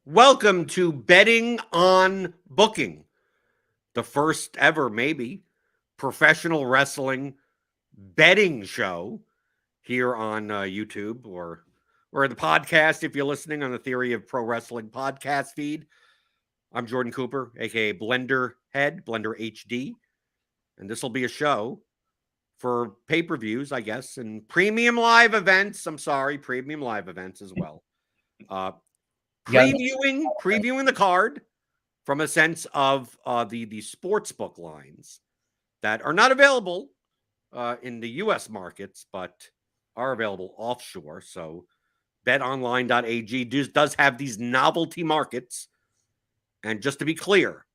Welcome to Betting on Booking, the first ever, maybe, professional wrestling betting show here on YouTube or the podcast if you're listening on the Theory of Pro Wrestling podcast feed. I'm Jordan Cooper, aka Blender Head, Blender HD, and this will be a show for pay-per-views, I guess, and premium live events. I'm sorry, premium live events as well. Uh, You got previewing the card from a sense of the sportsbook lines that are not available in the U.S. markets, but are available offshore. So betonline.ag does have these novelty markets. And just to be clear,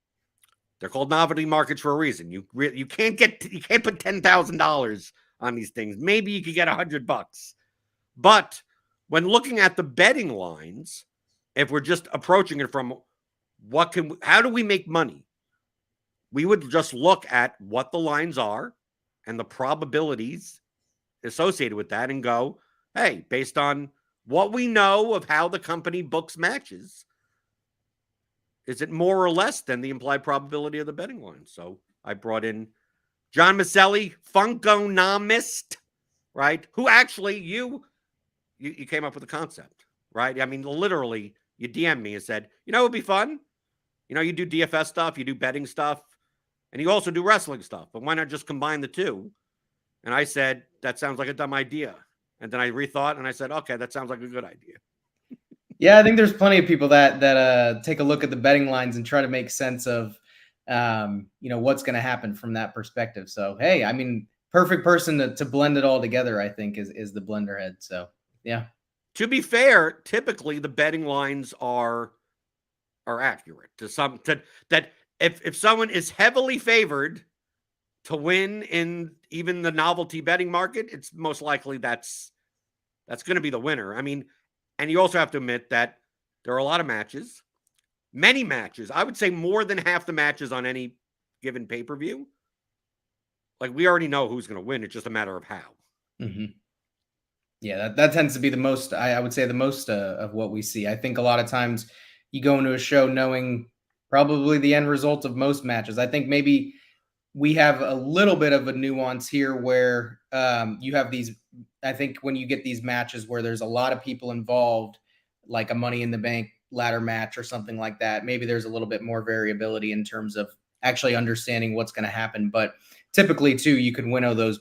they're called novelty markets for a reason. You can't put $10,000 on these things. Maybe you could get $100, but when looking at the betting lines, if we're just approaching it from how do we make money? We would just look at what the lines are and the probabilities associated with that and go, hey, based on what we know of how the company books matches, is it more or less than the implied probability of the betting line? So I brought in John Maselli, Funkonomist, right? Who actually you came up with the concept, right? I mean, literally, you DM'd me and said, it would be fun. You do DFS stuff, you do betting stuff, and you also do wrestling stuff. But why not just combine the two? And I said, that sounds like a dumb idea. And then I rethought and I said, okay, that sounds like a good idea. Yeah, I think there's plenty of people that take a look at the betting lines and try to make sense of what's going to happen from that perspective. So hey, I mean, perfect person to blend it all together, I think, is the blender head. So yeah. To be fair, typically the betting lines are accurate to some that if someone is heavily favored to win in even the novelty betting market, it's most likely that's going to be the winner. I mean, and you also have to admit that there are a lot of matches, many matches. I would say more than half the matches on any given pay-per-view. Like, we already know who's going to win. It's just a matter of how. Mm-hmm. Yeah, that tends to be the most, I would say the most of what we see. I think a lot of times you go into a show knowing probably the end result of most matches. I think maybe we have a little bit of a nuance here where you have these, I think when you get these matches where there's a lot of people involved, like a Money in the Bank ladder match or something like that, maybe there's a little bit more variability in terms of actually understanding what's going to happen. But typically too, you can winnow those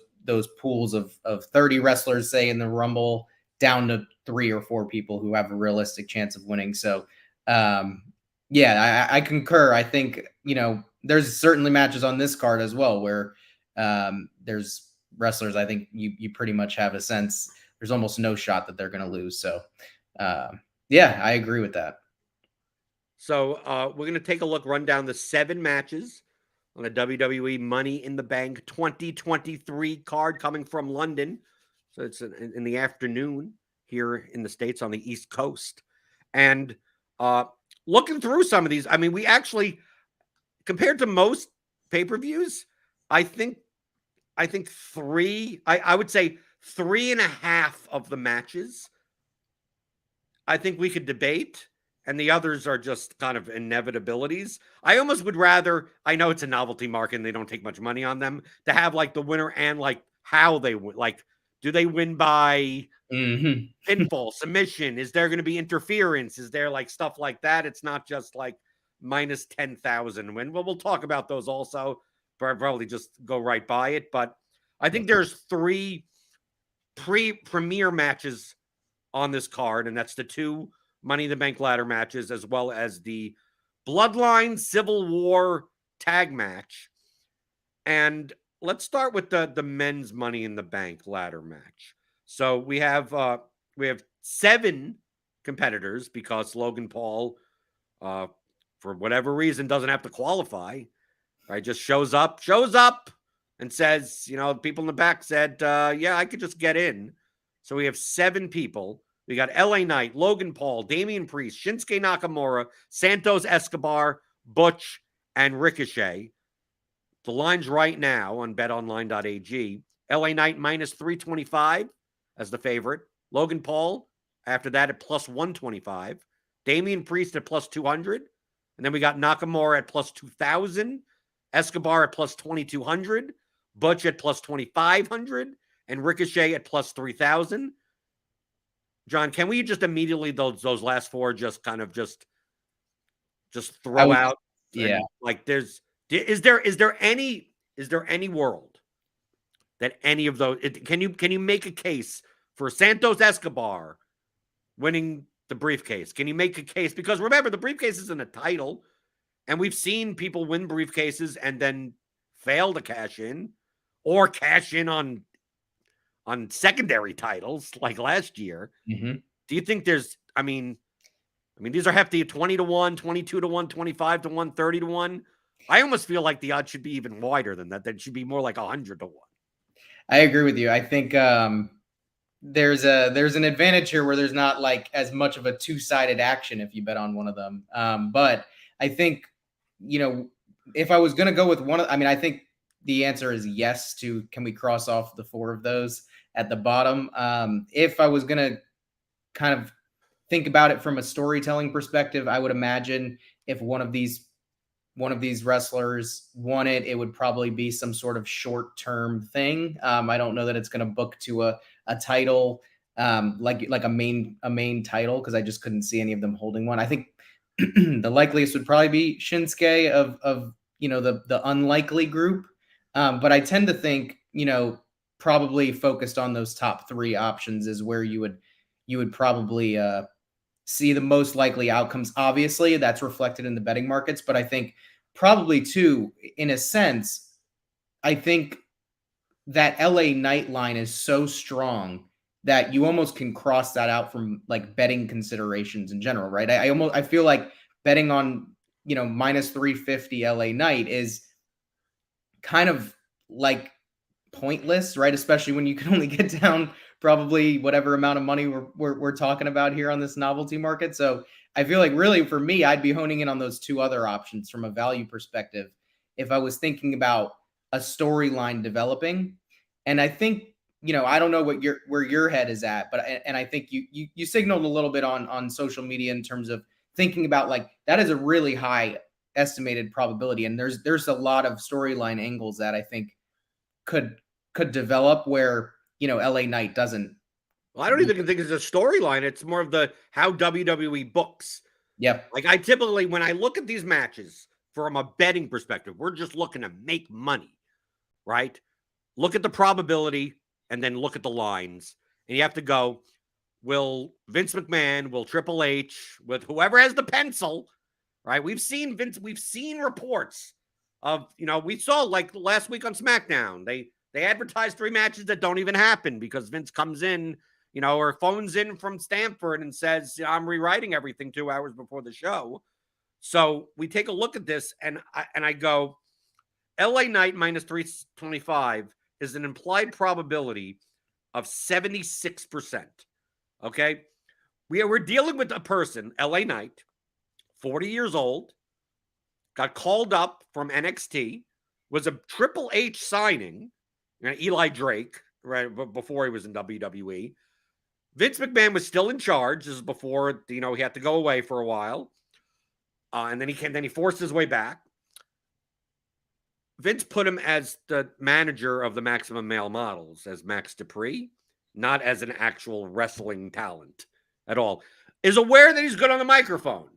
pools of 30 wrestlers, say in the Rumble, down to 3 or 4 people who have a realistic chance of winning. So yeah, I concur. I think, there's certainly matches on this card as well where there's wrestlers, I think you pretty much have a sense there's almost no shot that they're going to lose. So yeah, I agree with that. So we're going to take a look, run down the 7 matches on the WWE Money in the Bank 2023 card coming from London. So it's in the afternoon here in the States on the East Coast. And looking through some of these, I mean, we actually, compared to most pay-per-views, I think 3, I would say 3.5 of the matches, I think we could debate, and the others are just kind of inevitabilities. I almost would rather, I know it's a novelty market and they don't take much money on them, to have like the winner and like how they win. Like, do they win by pinfall, submission? Is there going to be interference? Is there like stuff like that? It's not just like minus 10,000 win. Well, we'll talk about those also, but probably just go right by it. But I think there's 3 premier matches on this card, and that's the 2 Money in the Bank ladder matches, as well as the Bloodline Civil War tag match. And let's start with the men's Money in the Bank ladder match. So we have 7 competitors because Logan Paul, for whatever reason, doesn't have to qualify. Right, just shows up and says, people in the back said, yeah, I could just get in. So we have 7 people. We got LA Knight, Logan Paul, Damian Priest, Shinsuke Nakamura, Santos Escobar, Butch, and Ricochet. The lines right now on betonline.ag, LA Knight minus 325 as the favorite. Logan Paul, after that, at plus 125. Damian Priest at plus 200. And then we got Nakamura at plus 2,000. Escobar at plus 2,200. Butch at plus 2,500. And Ricochet at plus 3,000. John, can we just immediately, those last four, just kind of just throw out? Yeah. Like is there any world that any of those, can you make a case for Santos Escobar winning the briefcase? Can you make a case? Because remember, the briefcase isn't a title, and we've seen people win briefcases and then fail to cash in, or cash in on secondary titles like last year. Mm-hmm. Do you think there's, I mean, these are hefty, 20 to 1, 22 to 1, 25 to 1, 30 to 1. I almost feel like the odds should be even wider than that. That should be more like 100 to 1. I agree with you. I think there's an advantage here where there's not like as much of a two-sided action if you bet on one of them. But I think, if I was going to go with one, I think the answer is yes to, can we cross off the four of those at the bottom? If I was going to kind of think about it from a storytelling perspective, I would imagine if one of these wrestlers won it, it would probably be some sort of short-term thing. I don't know that it's going to book to a title, like a main title, because I just couldn't see any of them holding one. I think the likeliest would probably be Shinsuke of the unlikely group. But I tend to think, probably focused on those top three options is where you would probably see the most likely outcomes. Obviously, that's reflected in the betting markets, but I think probably too, in a sense, I think that LA Knight line is so strong that you almost can cross that out from like betting considerations in general, right? I feel like betting on, minus 350 LA Knight is kind of like pointless, right? Especially when you can only get down probably whatever amount of money we're talking about here on this novelty market. So I feel like really for me, I'd be honing in on those two other options from a value perspective if I was thinking about a storyline developing. And I think, I don't know where your head is at, but I think you signaled a little bit on social media in terms of thinking about like that is a really high estimated probability, and there's a lot of storyline angles that I think could develop where LA Knight doesn't. Well, I don't even think it's a storyline. It's more of the how WWE books. Yep. Like I typically, when I look at these matches from a betting perspective, we're just looking to make money, right? Look at the probability and then look at the lines. And you have to go, will Vince McMahon, will Triple H, with whoever has the pencil, right? We've seen reports of, we saw like last week on SmackDown, they advertised 3 matches that don't even happen because Vince comes in, or phones in from Stanford and says, I'm rewriting everything 2 hours before the show. So we take a look at this and I go, LA Knight minus 325 is an implied probability of 76%. Okay. We're dealing with a person, LA Knight, 40 years old, got called up from NXT, was a Triple H signing, Eli Drake, right before he was in WWE. Vince McMahon was still in charge. This is before, he had to go away for a while. And then he forced his way back. Vince put him as the manager of the Maximum Male Models, as Max Dupree, not as an actual wrestling talent at all. Is aware that he's good on the microphone,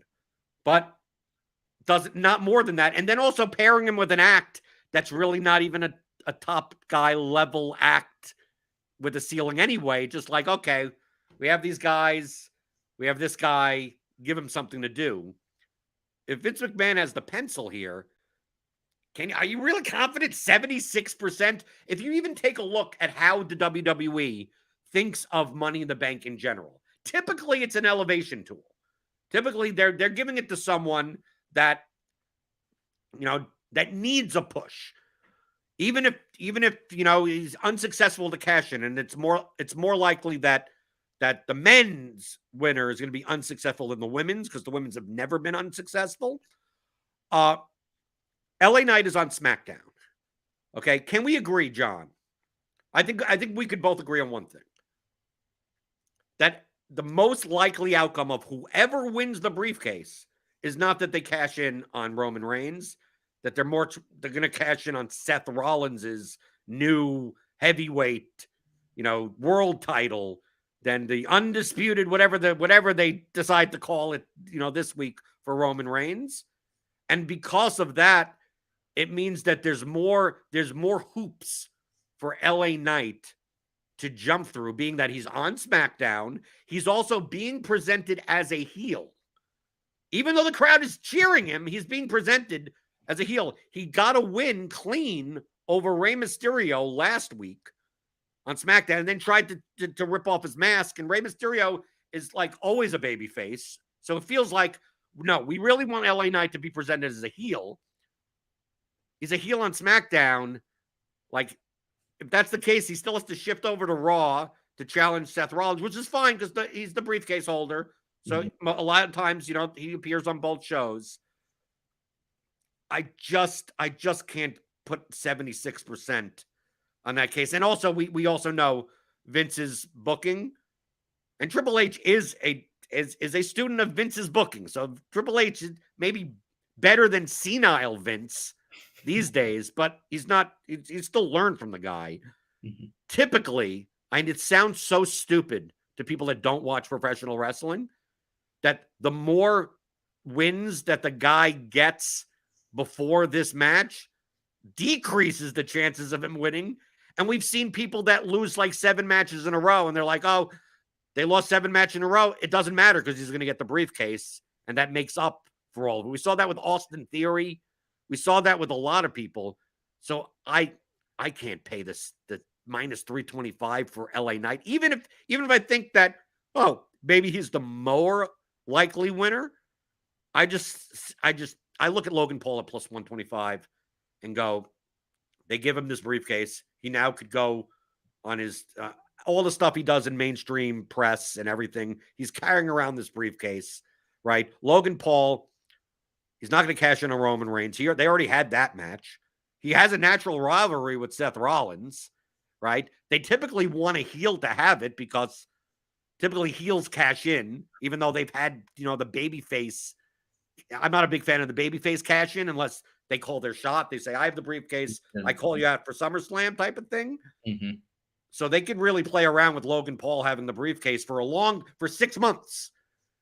but not more than that. And then also pairing him with an act that's really not even a top guy level act with a ceiling anyway. Just like, okay, we have these guys, we have this guy, give him something to do. If Vince McMahon has the pencil here, are you really confident 76%? If you even take a look at how the WWE thinks of Money in the Bank in general, typically it's an elevation tool. Typically they're giving it to someone that, that needs a push. Even if he's unsuccessful to cash in, and it's more likely that the men's winner is going to be unsuccessful than the women's, because the women's have never been unsuccessful. LA Knight is on SmackDown. Okay, can we agree, John? I think we could both agree on one thing. That the most likely outcome of whoever wins the briefcase is not that they cash in on Roman Reigns, that they're going to cash in on Seth Rollins's new heavyweight, world title, than the undisputed whatever they decide to call it, this week for Roman Reigns. And because of that, it means that there's more hoops for LA Knight to jump through, being that he's on SmackDown. He's also being presented as a heel. Even though the crowd is cheering him, he's being presented as a heel. He got a win clean over Rey Mysterio last week on SmackDown, and then tried to rip off his mask. And Rey Mysterio is like always a babyface. So it feels like, no, we really want LA Knight to be presented as a heel. He's a heel on SmackDown. Like, if that's the case, he still has to shift over to Raw to challenge Seth Rollins, which is fine because he's the briefcase holder. So a lot of times, he appears on both shows. I just can't put 76% on that case. And also, we also know Vince's booking, and Triple H is a student of Vince's booking. So Triple H is maybe better than senile Vince these days, but he's still learned from the guy. Typically, and it sounds so stupid to people that don't watch professional wrestling, that the more wins that the guy gets before this match decreases the chances of him winning. And we've seen people that lose like 7 matches in a row, and they're like, oh, they lost 7 matches in a row. It doesn't matter because he's going to get the briefcase, and that makes up for all of it. We saw that with Austin Theory. We saw that with a lot of people. So I can't pay the minus 325 for LA Knight, even if I think that, oh, maybe he's the more likely winner. I look at Logan Paul at plus 125 and go, they give him this briefcase. He now could go on his all the stuff he does in mainstream press and everything. He's carrying around this briefcase, right? Logan Paul, he's not going to cash in on Roman Reigns. They already had that match. He has a natural rivalry with Seth Rollins, right? They typically want a heel to have it because typically heels cash in, even though they've had, the babyface. I'm not a big fan of the babyface cash in unless they call their shot. They say, I have the briefcase. I call you out for SummerSlam type of thing. So they can really play around with Logan Paul having the briefcase for 6 months.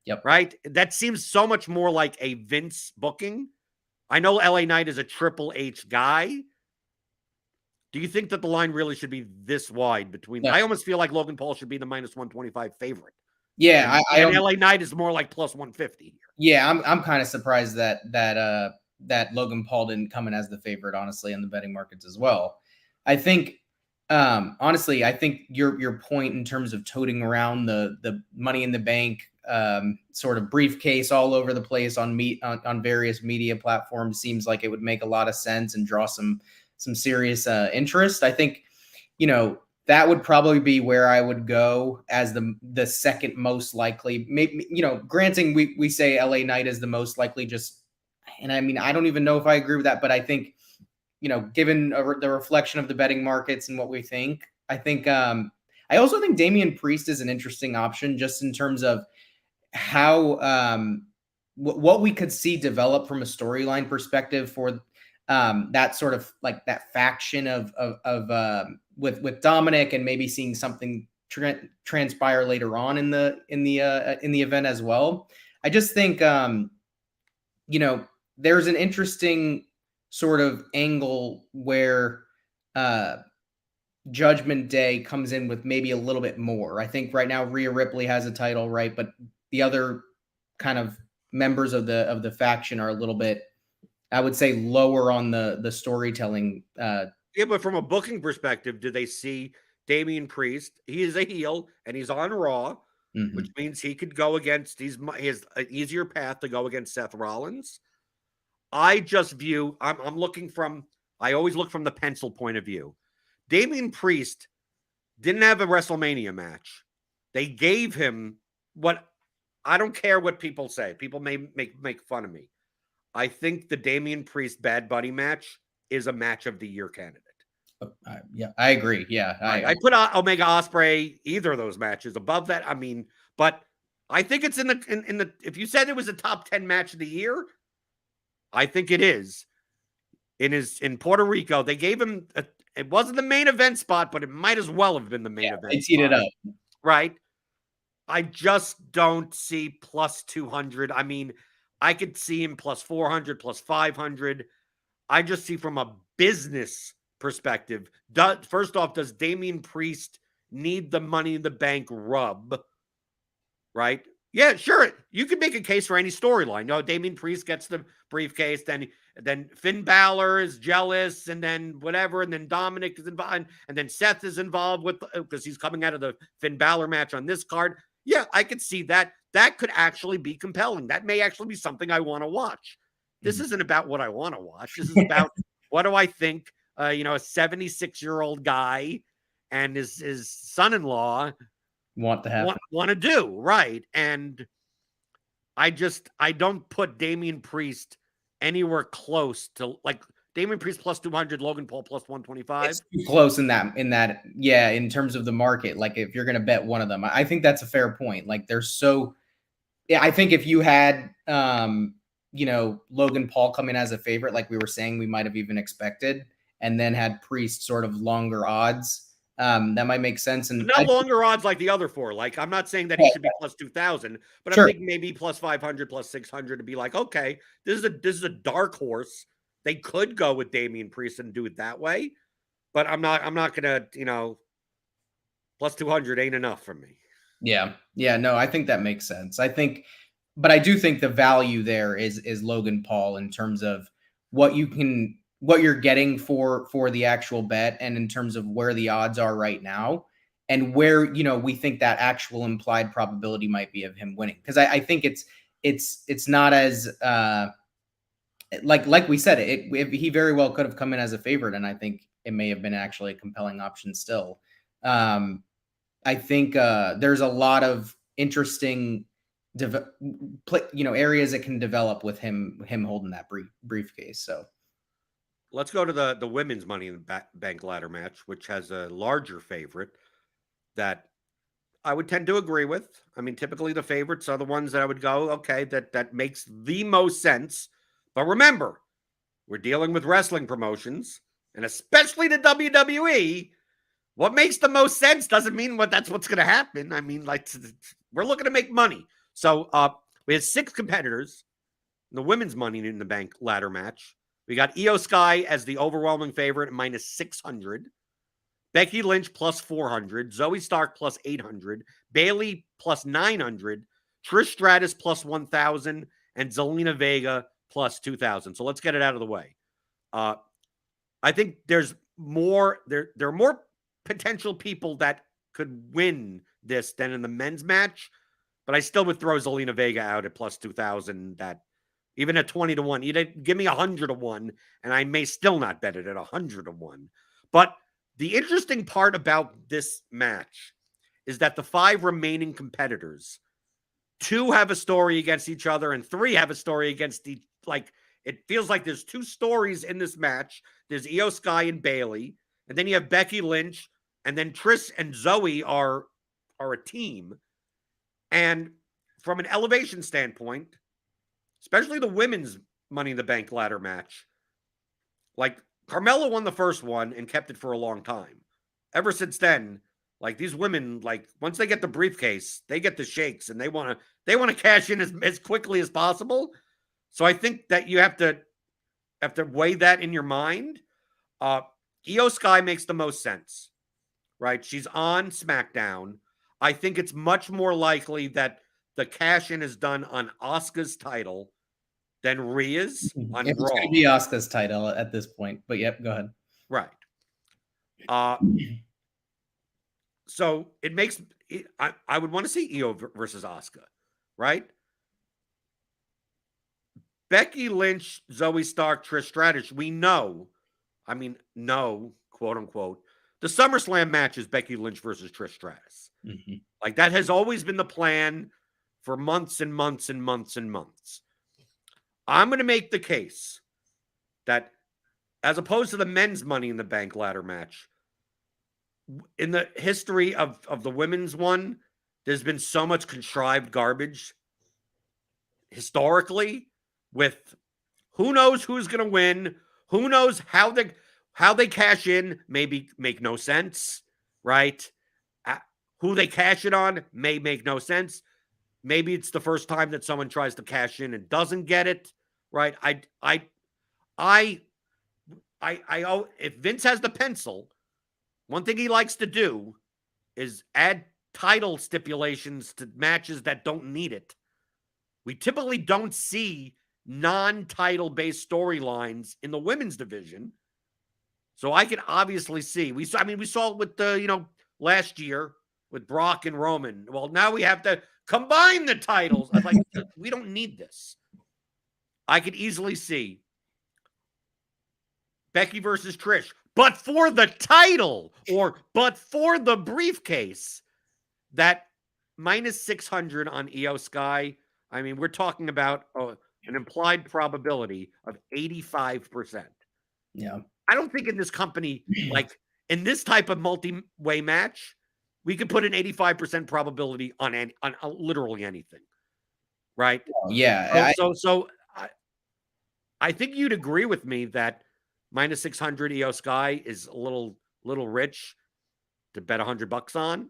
Yep. Right? That seems so much more like a Vince booking. I know LA Knight is a Triple H guy. Do you think that the line really should be this wide between? No. I almost feel like Logan Paul should be the minus 125 favorite. Yeah, and LA Knight is more like plus 150 here. Yeah, I'm kind of surprised that Logan Paul didn't come in as the favorite, honestly, in the betting markets as well. I think honestly, I think your point in terms of toting around the Money in the Bank sort of briefcase all over the place on various media platforms seems like it would make a lot of sense and draw some serious interest. I think, that would probably be where I would go as the second most likely. Maybe, granting we say LA Knight is the most likely, and I mean, I don't even know if I agree with that, but I think, given the reflection of the betting markets and what we think, I think, I also think Damian Priest is an interesting option just in terms of how, what we could see develop from a storyline perspective for that sort of like that faction of with Dominic, and maybe seeing something transpire later on in the event as well. I just think, there's an interesting sort of angle where Judgment Day comes in with maybe a little bit more. I think right now Rhea Ripley has a title, right? But the other kind of members of the faction are a little bit, I would say, lower on the storytelling. Yeah, but from a booking perspective, do they see Damian Priest? He is a heel and he's on Raw, which means he could go against, he has an easier path to go against Seth Rollins. I just view, I always look from the pencil point of view. Damian Priest didn't have a WrestleMania match. They gave him I don't care what people say. People may make fun of me. I think the Damian Priest Bad Bunny match is a match of the year candidate. Yeah, I agree. Yeah. I put Omega Ospreay, either of those matches above that. I mean, But I think it's in the if you said it was a top 10 match of the year, I think it is. In Puerto Rico, they gave him it wasn't the main event spot, but it might as well have been the main event They teed it spot. up. Right? I just don't see plus 200. I mean, I could see him plus 400, plus 500. I just see from a business perspective. First off, does Damian Priest need the Money in the Bank rub? Right? Yeah, sure. You could make a case for any storyline. No, Damian Priest gets the briefcase, then Finn Balor is jealous, and then whatever, and then Dominic is involved, and then Seth is involved with because he's coming out of the Finn Balor match on this card. Yeah, I could see that. That could actually be compelling. That may actually be something I want to watch. This isn't about what I want to watch. This is about what do I think, a 76-year-old guy and his son-in-law Want to happen. want to do, right? And I don't put Damian Priest anywhere close to like Damian Priest plus 200, Logan Paul plus 125. It's too close in that yeah, in terms of the market. Like if you're going to bet one of them, I think that's a fair point. Like they're so yeah, I think if you had Logan Paul come in as a favorite, like we were saying, we might have even expected, and then had Priest sort of longer odds. That might make sense. And not longer odds like the other four. Like I'm not saying that he should be plus 2,000, but Sure. I think maybe plus 500, plus 600 to be like, okay, this is a dark horse. They could go with Damian Priest and do it that way, but I'm not gonna plus 200 ain't enough for me. Yeah. No, I think that makes sense. But I do think the value there is Logan Paul in terms of what you're getting for the actual bet, and in terms of where the odds are right now, and where we think that actual implied probability might be of him winning. Because I think it's not as like we said, he very well could have come in as a favorite, and I think it may have been actually a compelling option still. I think there's a lot of interesting areas that can develop with him holding that briefcase. So let's go to the women's Money in the Bank ladder match, which has a larger favorite that I would tend to agree with. I mean, typically the favorites are the ones that I would go, okay, that makes the most sense. But remember, we're dealing with wrestling promotions, and especially the WWE. What makes the most sense doesn't mean that's what's going to happen. I mean, like, we're looking to make money. So we had 6 competitors in the women's Money in the Bank ladder match. We got Io Sky as the overwhelming favorite at minus 600. Becky Lynch plus 400. Zoe Stark plus 800. Bayley plus 900. Trish Stratus plus 1,000. And Zelina Vega plus 2,000. So let's get it out of the way. I think there's more. There are more potential people that could win this than in the men's match, but I still would throw Zelina Vega out at plus 2,000. That even at 20 to 1, you'd give me 100 to 1, and I may still not bet it at 100 to 1. But the interesting part about this match is that the 5 remaining competitors, 2 have a story against each other, and 3 have a story against each. Like, it feels like there's 2 stories in this match. There's Io Sky and Bayley, and then you have Becky Lynch, and then Trish and Zoe are a team. And from an elevation standpoint, especially the women's Money in the Bank ladder match, like Carmella won the first one and kept it for a long time. Ever since then, like these women, like once they get the briefcase, they get the shakes, and they want to cash in as quickly as possible. So I think that you have to weigh that in your mind. Io Sky makes the most sense, right? She's on SmackDown. I think it's much more likely that the cash-in is done on Asuka's title than Rhea's on it's Raw. going to be Asuka's title at this point, but yep, go ahead. Right. So it makes I would want to see Io versus Asuka, right? Becky Lynch, Zoe Stark, Trish Stratus. We know, quote unquote, the SummerSlam match is Becky Lynch versus Trish Stratus. Mm-hmm. Like that has always been the plan for months and months and months and months. I'm going to make the case that as opposed to the men's Money in the Bank ladder match, in the history of the women's one, there's been so much contrived garbage historically with who knows who's going to win, who knows how they cash in, maybe make no sense, right? Who they cash it on may make no sense. Maybe it's the first time that someone tries to cash in and doesn't get it, right? If Vince has the pencil, one thing he likes to do is add title stipulations to matches that don't need it. We typically don't see non-title based storylines in the women's division. So I can obviously see. We saw it with the, last year with Brock and Roman. Well, now we have to combine the titles. I was like, we don't need this. I could easily see Becky versus Trish, but for the title but for the briefcase, that minus 600 on Io Sky. I mean, we're talking about an implied probability of 85%. Yeah. I don't think in this company, like in this type of multi-way match, we could put an 85% probability on literally anything, right? Yeah. I think you'd agree with me that minus 600 Io Sky is a little rich to bet $100 on.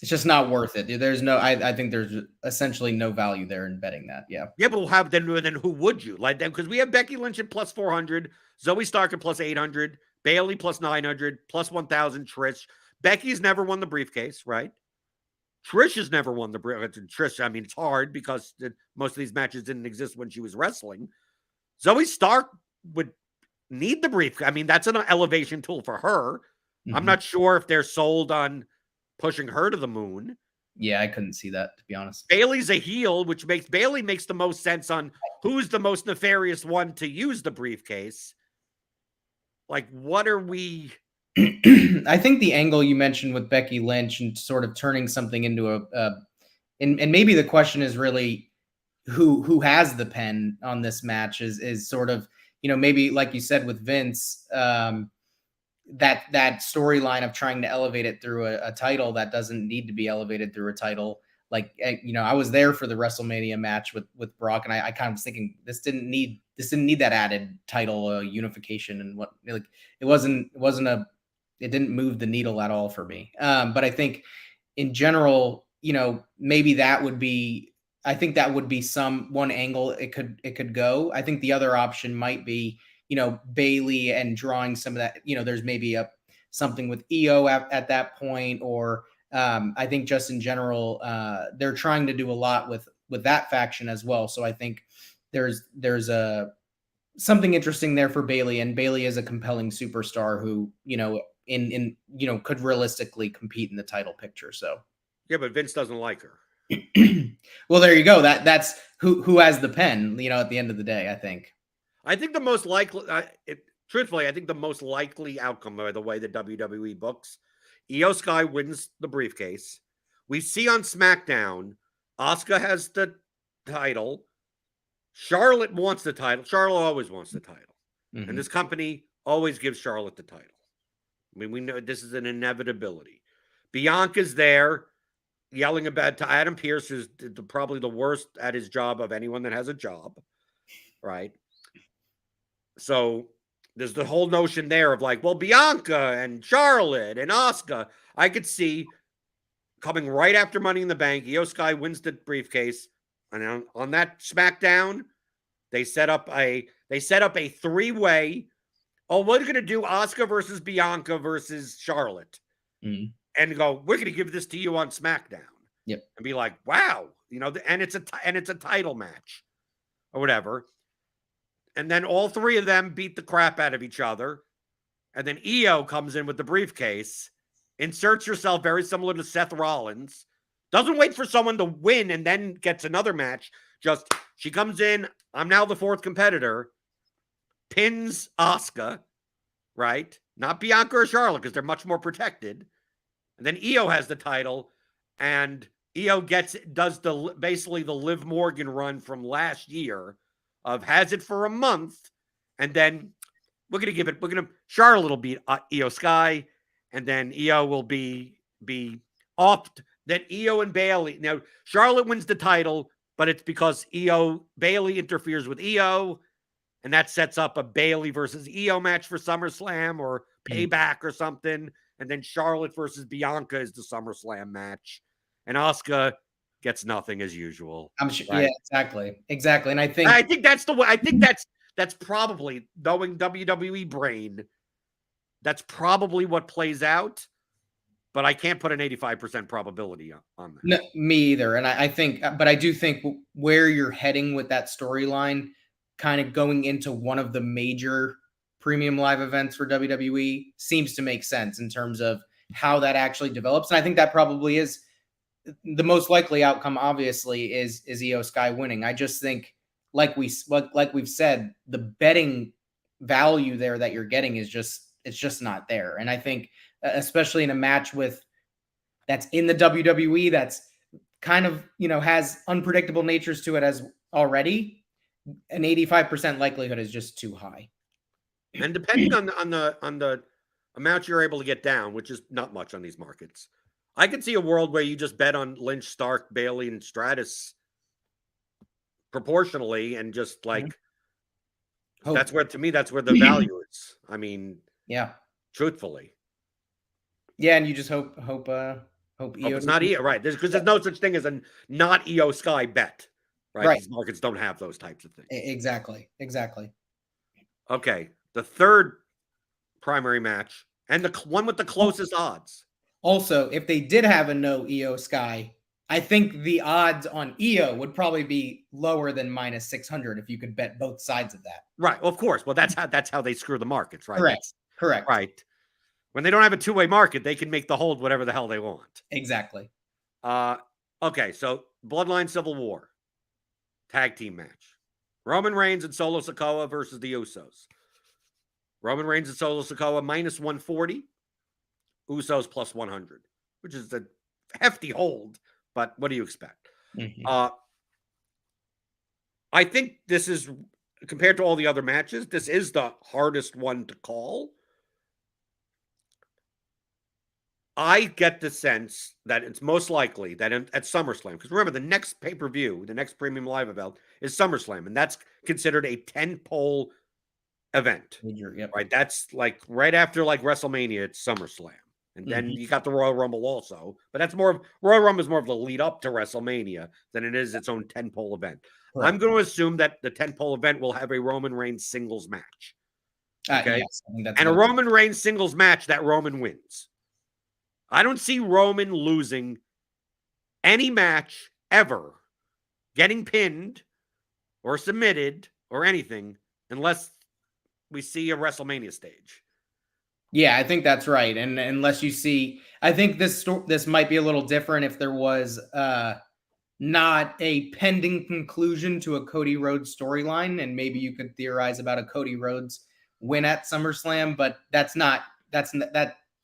It's just not worth it. There's no, I think there's essentially no value there in betting that. Yeah. Yeah, but then who would you like them? Because we have Becky Lynch at plus 400, Zoe Stark at plus 800, Bailey plus 900, plus 1,000. Trish. Becky's never won the briefcase, right? Trish has never won the briefcase. Trish, I mean, it's hard because most of these matches didn't exist when she was wrestling. Zoe Stark would need the briefcase. I mean, that's an elevation tool for her. Mm-hmm. I'm not sure if they're sold on pushing her to the moon. Yeah, I couldn't see that, to be honest. Bailey's a heel, which makes Bailey makes the most sense on who's the most nefarious one to use the briefcase. Like, what are we? I think the angle you mentioned with Becky Lynch and sort of turning something into and maybe the question is really who has the pen on this match is sort of, maybe like you said with Vince, that storyline of trying to elevate it through a title that doesn't need to be elevated through a title. Like, I was there for the WrestleMania match with Brock, and I kind of was thinking this didn't need that added title unification, and what, like, it didn't move the needle at all for me. But I think in general, maybe that would be one angle it could go. I think the other option might be, Bailey and drawing some of that, there's maybe something with Io at that point, or I think just in general, they're trying to do a lot with that faction as well. So I think there's something interesting there for Bailey, and Bailey is a compelling superstar who, could realistically compete in the title picture. So yeah, but Vince doesn't like her. Well, there you go. That's who has the pen, at the end of the day, I think. I think the most likely, truthfully, I think the most likely outcome by the way the WWE books, Io Sky wins the briefcase. We see on SmackDown, Asuka has the title. Charlotte wants the title. Charlotte always wants the title. Mm-hmm. And this company always gives Charlotte the title. I mean, we know this is an inevitability. Bianca's there yelling about Adam Pearce, who's probably the worst at his job of anyone that has a job, right? So there's the whole notion there of like, well, Bianca and Charlotte and Asuka, I could see coming right after Money in the Bank. Io Sky wins the briefcase, and on that SmackDown, they set up a three-way. Oh, we're going to do Asuka versus Bianca versus Charlotte, and go, we're going to give this to you on SmackDown. Yep, and be like, wow, and it's a title match or whatever. And then all three of them beat the crap out of each other. And then Io comes in with the briefcase, inserts herself very similar to Seth Rollins, doesn't wait for someone to win and then gets another match. Just, she comes in, I'm now the fourth competitor, pins Asuka, right? Not Bianca or Charlotte, because they're much more protected. And then Io has the title, and Io does basically the Liv Morgan run from last year of has it for a month, and then Charlotte will beat Io Sky, and then Io will be off that Io and Bailey. Now, Charlotte wins the title, but it's because Bailey interferes with Io, and that sets up a Bailey versus Io match for SummerSlam or Payback or something. And then Charlotte versus Bianca is the SummerSlam match. And Asuka gets nothing as usual. I'm sure. Right? Yeah, exactly. And I think that's the way. I think that's probably, knowing WWE brain, that's probably what plays out. But I can't put an 85% probability on that. No, me either. And I think, but I do think where you're heading with that storyline, kind of going into one of the major premium live events for WWE, seems to make sense in terms of how that actually develops. And I think that probably is the most likely outcome. Obviously, is Io Sky winning. I just think, like we've said, the betting value there that you're getting is just not there. And I think, especially in a match that's in the WWE, that's kind of, has unpredictable natures to it as already, an 85% likelihood is just too high. And depending on the amount you're able to get down, which is not much on these markets, I could see a world where you just bet on Lynch, Stark, Bailey, and Stratus proportionally, and just like that's where the value is. I mean, yeah, truthfully, yeah, and you just hope it's not Io, right? Because there's no such thing as a not Io Sky bet, right? These markets don't have those types of things. Exactly. Okay, the third primary match and the one with the closest odds. Also, if they did have a no Io Sky, I think the odds on Io would probably be lower than -600 if you could bet both sides of that. Right, of course. Well, that's how they screw the markets, right? Correct. Right. When they don't have a two-way market, they can make the hold whatever the hell they want. Exactly. Okay, so Bloodline Civil War tag team match. Roman Reigns and Solo Sikoa versus the Usos. Roman Reigns and Solo Sikoa -140. Usos +100, which is a hefty hold, but what do you expect? I think this is, compared to all the other matches, this is the hardest one to call. I get the sense that it's most likely that at SummerSlam, because remember, the next pay-per-view, the next premium live event is SummerSlam, and that's considered a 10-pole event. Yep. Right? That's like right after like WrestleMania, it's SummerSlam. And then you got the Royal Rumble also. But that's Royal Rumble is more of the lead up to WrestleMania than it is its own 10-pole event. Right. I'm going to assume that the 10-pole event will have a Roman Reigns singles match. Okay. Yes, I think that's and a Roman Reigns singles match that Roman wins. I don't see Roman losing any match ever, getting pinned or submitted or anything, unless we see a WrestleMania stage. Yeah, I think that's right. And unless you see, I think this might be a little different if there was not a pending conclusion to a Cody Rhodes storyline, and maybe you could theorize about a Cody Rhodes win at SummerSlam, but that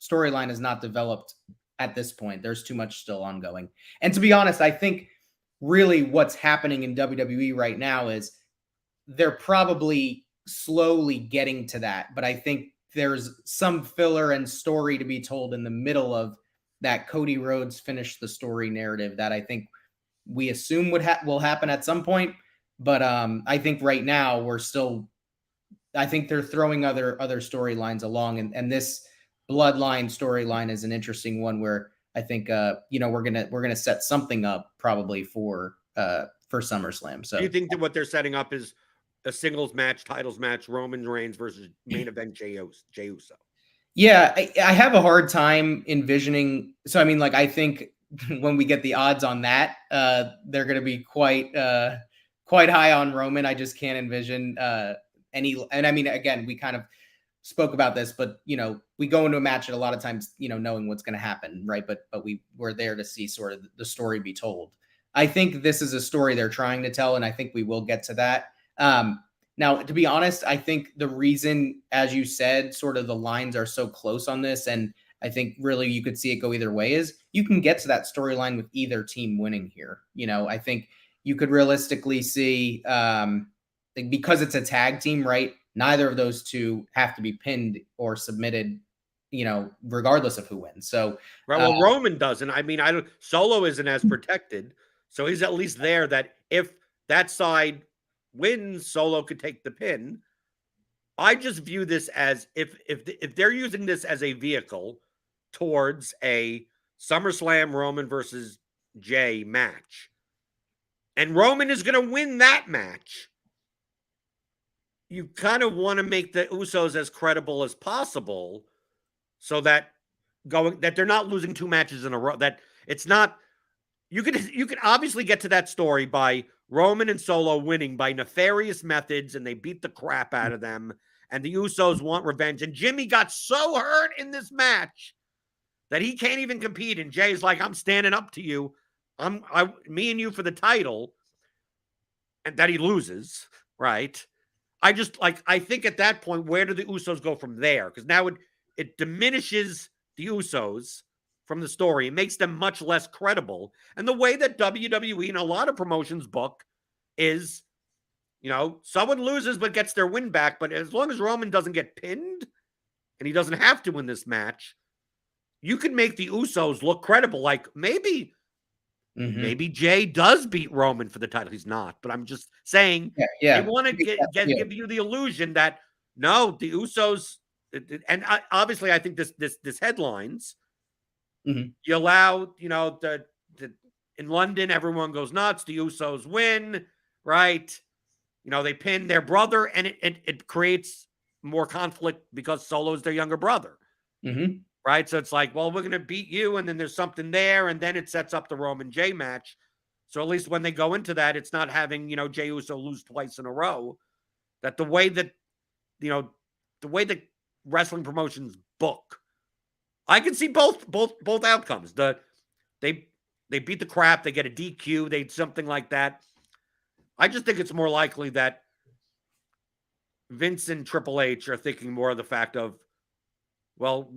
storyline is not developed at this point. There's too much still ongoing. And to be honest, I think really what's happening in WWE right now is they're probably slowly getting to that, but I think there's some filler and story to be told in the middle of that Cody Rhodes finish the story narrative that I think we assume will happen at some point. But I think right now I think they're throwing other storylines along, and this Bloodline storyline is an interesting one where I think we're gonna set something up probably for SummerSlam. So do you think that what they're setting up is a singles match, titles match, Roman Reigns versus main event Jey Uso? Yeah, I have a hard time envisioning. So I mean, like, I think when we get the odds on that, they're going to be quite high on Roman. I just can't envision any. And I mean, again, we kind of spoke about this, but we go into a match at a lot of times, knowing what's going to happen, right? But we're there to see sort of the story be told. I think this is a story they're trying to tell, and I think we will get to that. Now, to be honest, I think the reason, as you said, sort of the lines are so close on this, and I think really you could see it go either way, is you can get to that storyline with either team winning here. I think you could realistically see, because it's a tag team, right? Neither of those two have to be pinned or submitted, regardless of who wins. So, Right. Well, Roman doesn't. I mean, I don't. Solo isn't as protected, so he's at least there. That if that side wins, Solo could take the pin. I just view this as if they're using this as a vehicle towards a SummerSlam Roman versus Jay match, and Roman is going to win that match. You kind of want to make the Usos as credible as possible, so that they're not losing two matches in a row. That it's not. You could obviously get to that story by Roman and Solo winning by nefarious methods, and they beat the crap out of them. And the Usos want revenge. And Jimmy got so hurt in this match that he can't even compete. And Jay's like, I'm standing up to you. Me and you for the title. And that he loses, right? I think at that point, where do the Usos go from there? Because now it diminishes the Usos from the story. It makes them much less credible. And the way that WWE and a lot of promotions book is, someone loses but gets their win back. But as long as Roman doesn't get pinned and he doesn't have to win this match, you can make the Usos look credible. Like maybe Jay does beat Roman for the title. He's not, but I'm just saying they want to give you the illusion that no, the Usos, and obviously I think this headlines. You allow, in London, everyone goes nuts. The Usos win, right? They pin their brother, and it creates more conflict because Solo's their younger brother. Right? So it's like, well, we're going to beat you, and then there's something there, and then it sets up the Roman Jay match. So at least when they go into that, it's not having, Jay Uso lose twice in a row. That the way that wrestling promotions book, I can see both outcomes. They beat the crap, they get a DQ, they something like that. I just think it's more likely that Vince and Triple H are thinking more of the fact of, well,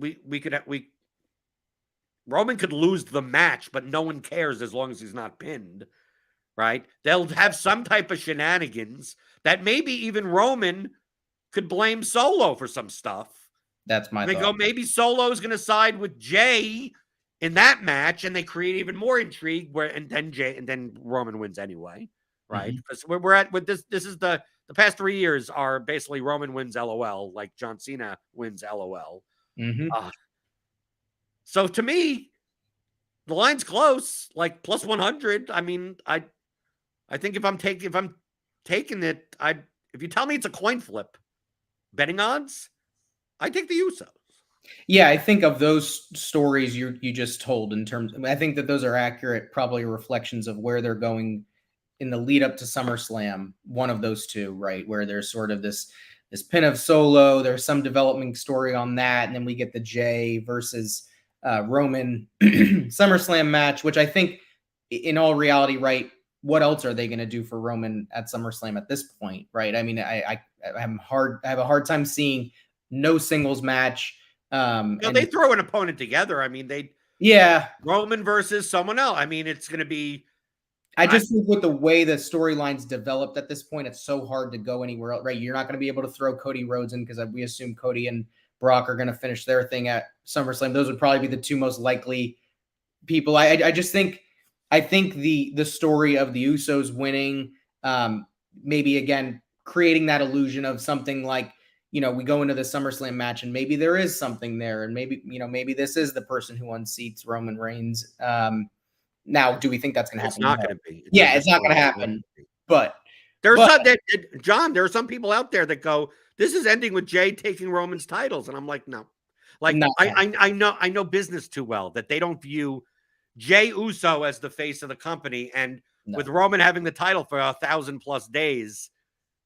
Roman could lose the match, but no one cares as long as he's not pinned, right? They'll have some type of shenanigans that maybe even Roman could blame Solo for some stuff. That's my thought. They go, maybe Solo is going to side with Jay in that match, and they create even more intrigue. And then Roman wins anyway, right? Because we're at with this. This is the past 3 years are basically Roman wins LOL, like John Cena wins LOL. So to me, the line's close, like plus 100. I mean, I think if I'm taking it, if you tell me it's a coin flip, betting odds, I take the Usos. Yeah, I think of those stories you just told I think that those are accurate, probably reflections of where they're going in the lead up to SummerSlam. One of those two, right? Where there's sort of this pin of Solo, there's some developing story on that, and then we get the Jay versus Roman SummerSlam match, which I think in all reality, right, what else are they going to do for Roman at SummerSlam at this point, right? I mean, I have a hard time seeing no singles match. They throw an opponent together. I mean, Roman versus someone else. I mean, it's going to be. I just think with the way the storylines developed at this point, it's so hard to go anywhere else, right? You're not going to be able to throw Cody Rhodes in because we assume Cody and Brock are going to finish their thing at SummerSlam. Those would probably be the two most likely people. I just think the story of the Usos winning, maybe again creating that illusion of something like, we go into the SummerSlam match and maybe there is something there, and maybe this is the person who unseats Roman Reigns. Now, do we think that's going to happen? It's not going to be. It's not going to happen. But John, there are some people out there that go, this is ending with Jay taking Roman's titles, and I'm like, no. Like, no. I know business too well that they don't view Jay Uso as the face of the company, and with Roman having the title for 1,000+ days,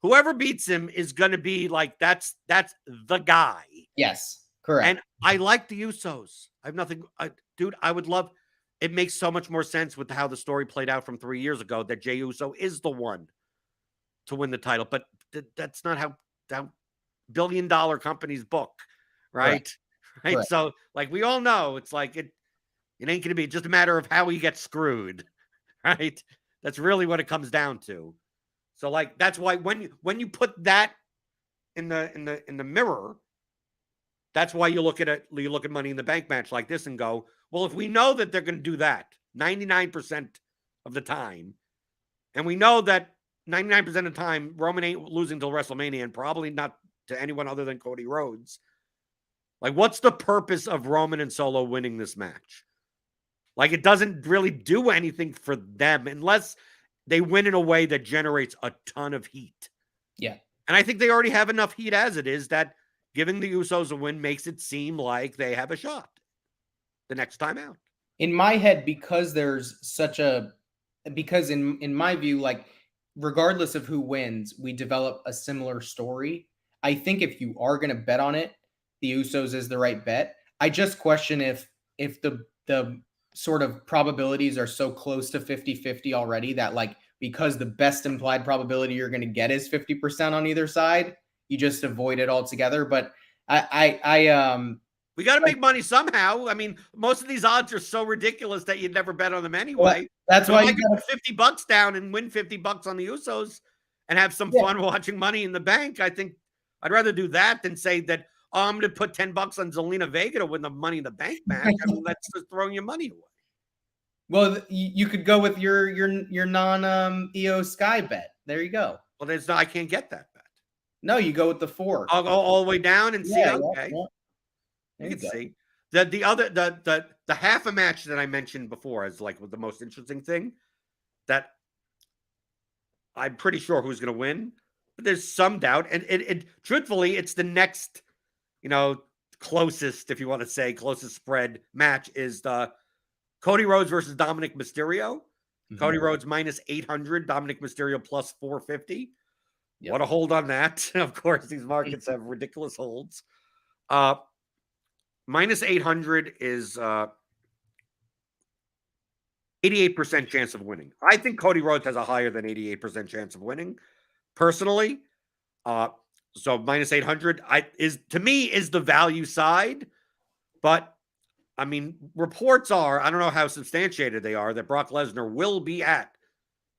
whoever beats him is going to be like, that's the guy. Yes, correct. And I like the Usos. I have nothing, dude. I would love. It makes so much more sense with how the story played out from 3 years ago that Jey Uso is the one to win the title. But that's not how billion-dollar companies book, right? Right. So, like, we all know, it's like it ain't going to be just a matter of how he gets screwed, right? That's really what it comes down to. So, like, that's why when you put that in the mirror, That's why you look at Money in the Bank match like this and go, well, if we know that they're going to do that 99% of the time, and we know that 99% of the time Roman ain't losing till WrestleMania, and probably not to anyone other than Cody Rhodes. Like, what's the purpose of Roman and Solo winning this match? Like, it doesn't really do anything for them unless they win in a way that generates a ton of heat. Yeah. And I think they already have enough heat as it is that giving the Usos a win makes it seem like they have a shot the next time out. In my head, because in my view, like, regardless of who wins, we develop a similar story. I think if you are going to bet on it, the Usos is the right bet. I just question if the sort of probabilities are so close to 50-50 already that, like, because the best implied probability you're going to get is 50% on either side, you just avoid it altogether. But we got to make money somehow. I mean, most of these odds are so ridiculous that you'd never bet on them anyway. Well, that's why you can put $50 down and win $50 on the Usos and have some fun watching Money in the Bank. I think I'd rather do that than say that, oh, I'm going to put $10 on Zelina Vega to win the Money in the Bank match. I mean, that's just throwing your money away. Well, you could go with your non EO Sky bet. There you go. Well, I can't get that bet. No, you go with the 4. I'll go all the way down and see. Yeah, okay. yeah. You can see the half a match that I mentioned before as like the most interesting thing that I'm pretty sure who's going to win, but there's some doubt. And it truthfully, it's the next, closest, if you want to say closest spread match is the Cody Rhodes versus Dominic Mysterio. Mm-hmm. Cody Rhodes minus 800, Dominic Mysterio plus 450. Yep. What a hold on that. Of course, these markets have ridiculous holds. Minus 800 is 88% chance of winning. I think Cody Rhodes has a higher than 88% chance of winning, personally. So minus 800 is the value side. But, I mean, reports are, I don't know how substantiated they are, that Brock Lesnar will be at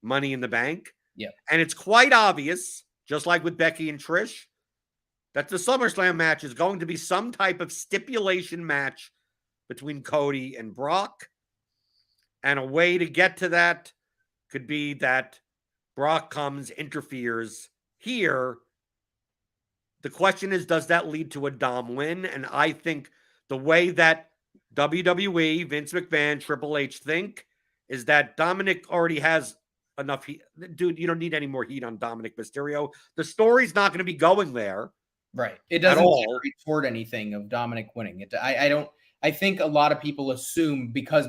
Money in the Bank. Yeah. And it's quite obvious, just like with Becky and Trish, that the SummerSlam match is going to be some type of stipulation match between Cody and Brock. And a way to get to that could be that Brock comes, interferes here. The question is, does that lead to a Dom win? And I think the way that WWE, Vince McMahon, Triple H think is that Dominic already has enough heat. Dude, you don't need any more heat on Dominic Mysterio. The story's not going to be going there. Right. It doesn't generate toward anything of Dominic winning. I think a lot of people assume because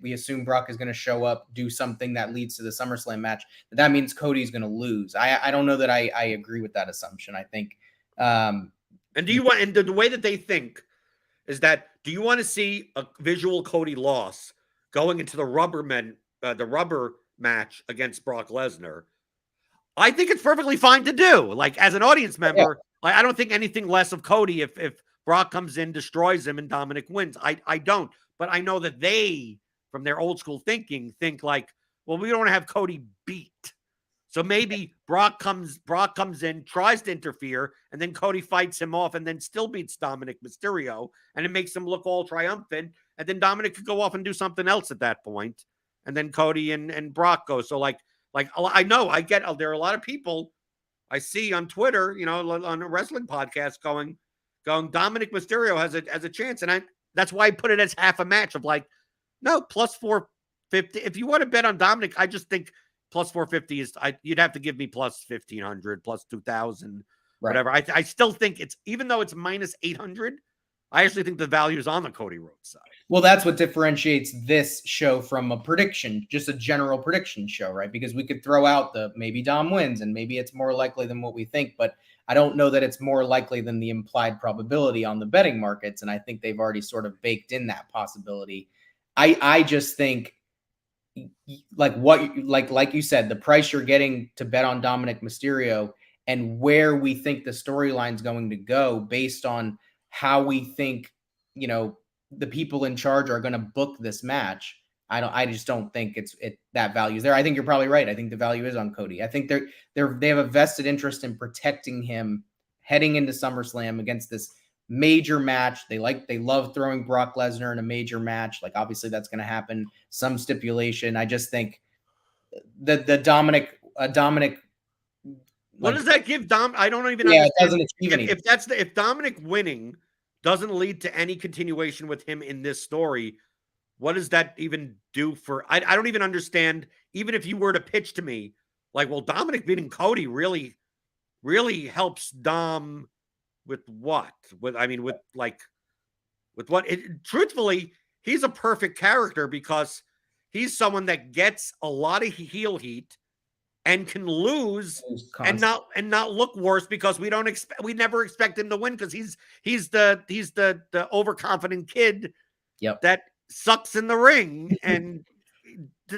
we assume Brock is going to show up, do something that leads to the SummerSlam match, that means Cody's going to lose. I don't know that I agree with that assumption. I think. And do you want, and the way that they think is that, do you want to see a visual Cody loss going into the rubber match against Brock Lesnar? I think it's perfectly fine to do. Like, as an audience member, like, I don't think anything less of Cody if Brock comes in, destroys him, and Dominic wins. I don't. But I know that they, from their old school thinking, think like, well, we don't want to have Cody beat. So maybe Brock comes in, tries to interfere, and then Cody fights him off and then still beats Dominic Mysterio, and it makes him look all triumphant. And then Dominic could go off and do something else at that point. And then Cody and Brock go. So like I know I get, there are a lot of people I see on Twitter, on a wrestling podcast going Dominic Mysterio has a chance. And that's why I put it as half a match of like, no, plus 450. If you want to bet on Dominic, I just think plus 450 is, you'd have to give me plus 1,500, plus 2,000, whatever. I still think it's, even though it's minus 800, I actually think the value is on the Cody Rhodes side. Well, that's what differentiates this show from a prediction, just a general prediction show, right? Because we could throw out the maybe Dom wins and maybe it's more likely than what we think, but I don't know that it's more likely than the implied probability on the betting markets. And I think they've already sort of baked in that possibility. I just think, like you said, the price you're getting to bet on Dominic Mysterio and where we think the storyline's going to go based on how we think, the people in charge are going to book this match. I just don't think that value is there. I think you're probably right. I think the value is on Cody. I think they have a vested interest in protecting him heading into SummerSlam against this major match. They love throwing Brock Lesnar in a major match. Like, obviously that's going to happen. Some stipulation. I just think the Dominic, What like, does that give Dom? I don't even yeah, it understand. doesn't achieve anything. If Dominic winning doesn't lead to any continuation with him in this story, what does that even do for? I don't even understand. Even if you were to pitch to me, like, well, Dominic beating Cody really helps Dom with what? With what? Truthfully, he's a perfect character because he's someone that gets a lot of heel heat and can lose and not look worse because we never expect him to win because he's the overconfident kid that sucks in the ring and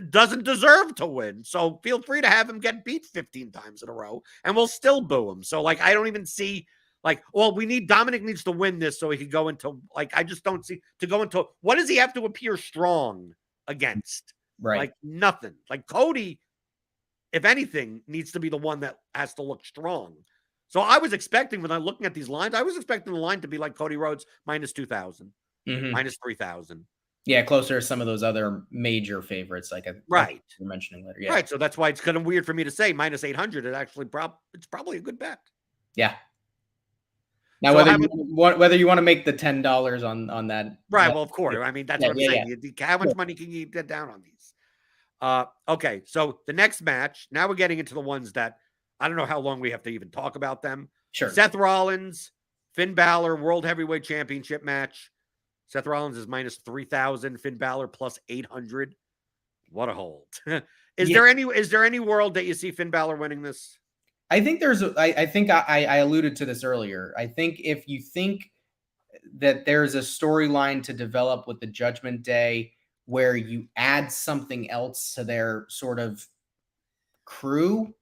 doesn't deserve to win. So feel free to have him get beat 15 times in a row and we'll still boo him. So, like, I don't even see, like, well, Dominic needs to win this so he could go into, like, I just don't see to go into, what does he have to appear strong against? Right. Like, nothing. Like, Cody, if anything, needs to be the one that has to look strong. So I was expecting, when I'm looking at these lines, I was expecting the line to be like Cody Rhodes minus 2,000, minus 3,000. Yeah, closer to some of those other major favorites, like right, you're mentioning later. Yeah, right. So that's why it's kind of weird for me to say minus 800. It actually it's probably a good bet. Yeah. Now, so whether you want to make the $10 on that, right? Well, of course. I mean, that's what I'm saying. Yeah. How much money can you get down on these? Okay, so the next match. Now we're getting into the ones that I don't know how long we have to even talk about them. Sure. Seth Rollins, Finn Balor, World Heavyweight Championship match. Seth Rollins is minus 3,000. Finn Balor plus 800. What a hold! Is there any world that you see Finn Balor winning this? I think I think I alluded to this earlier. I think if you think that there's a storyline to develop with the Judgment Day where you add something else to their sort of crew,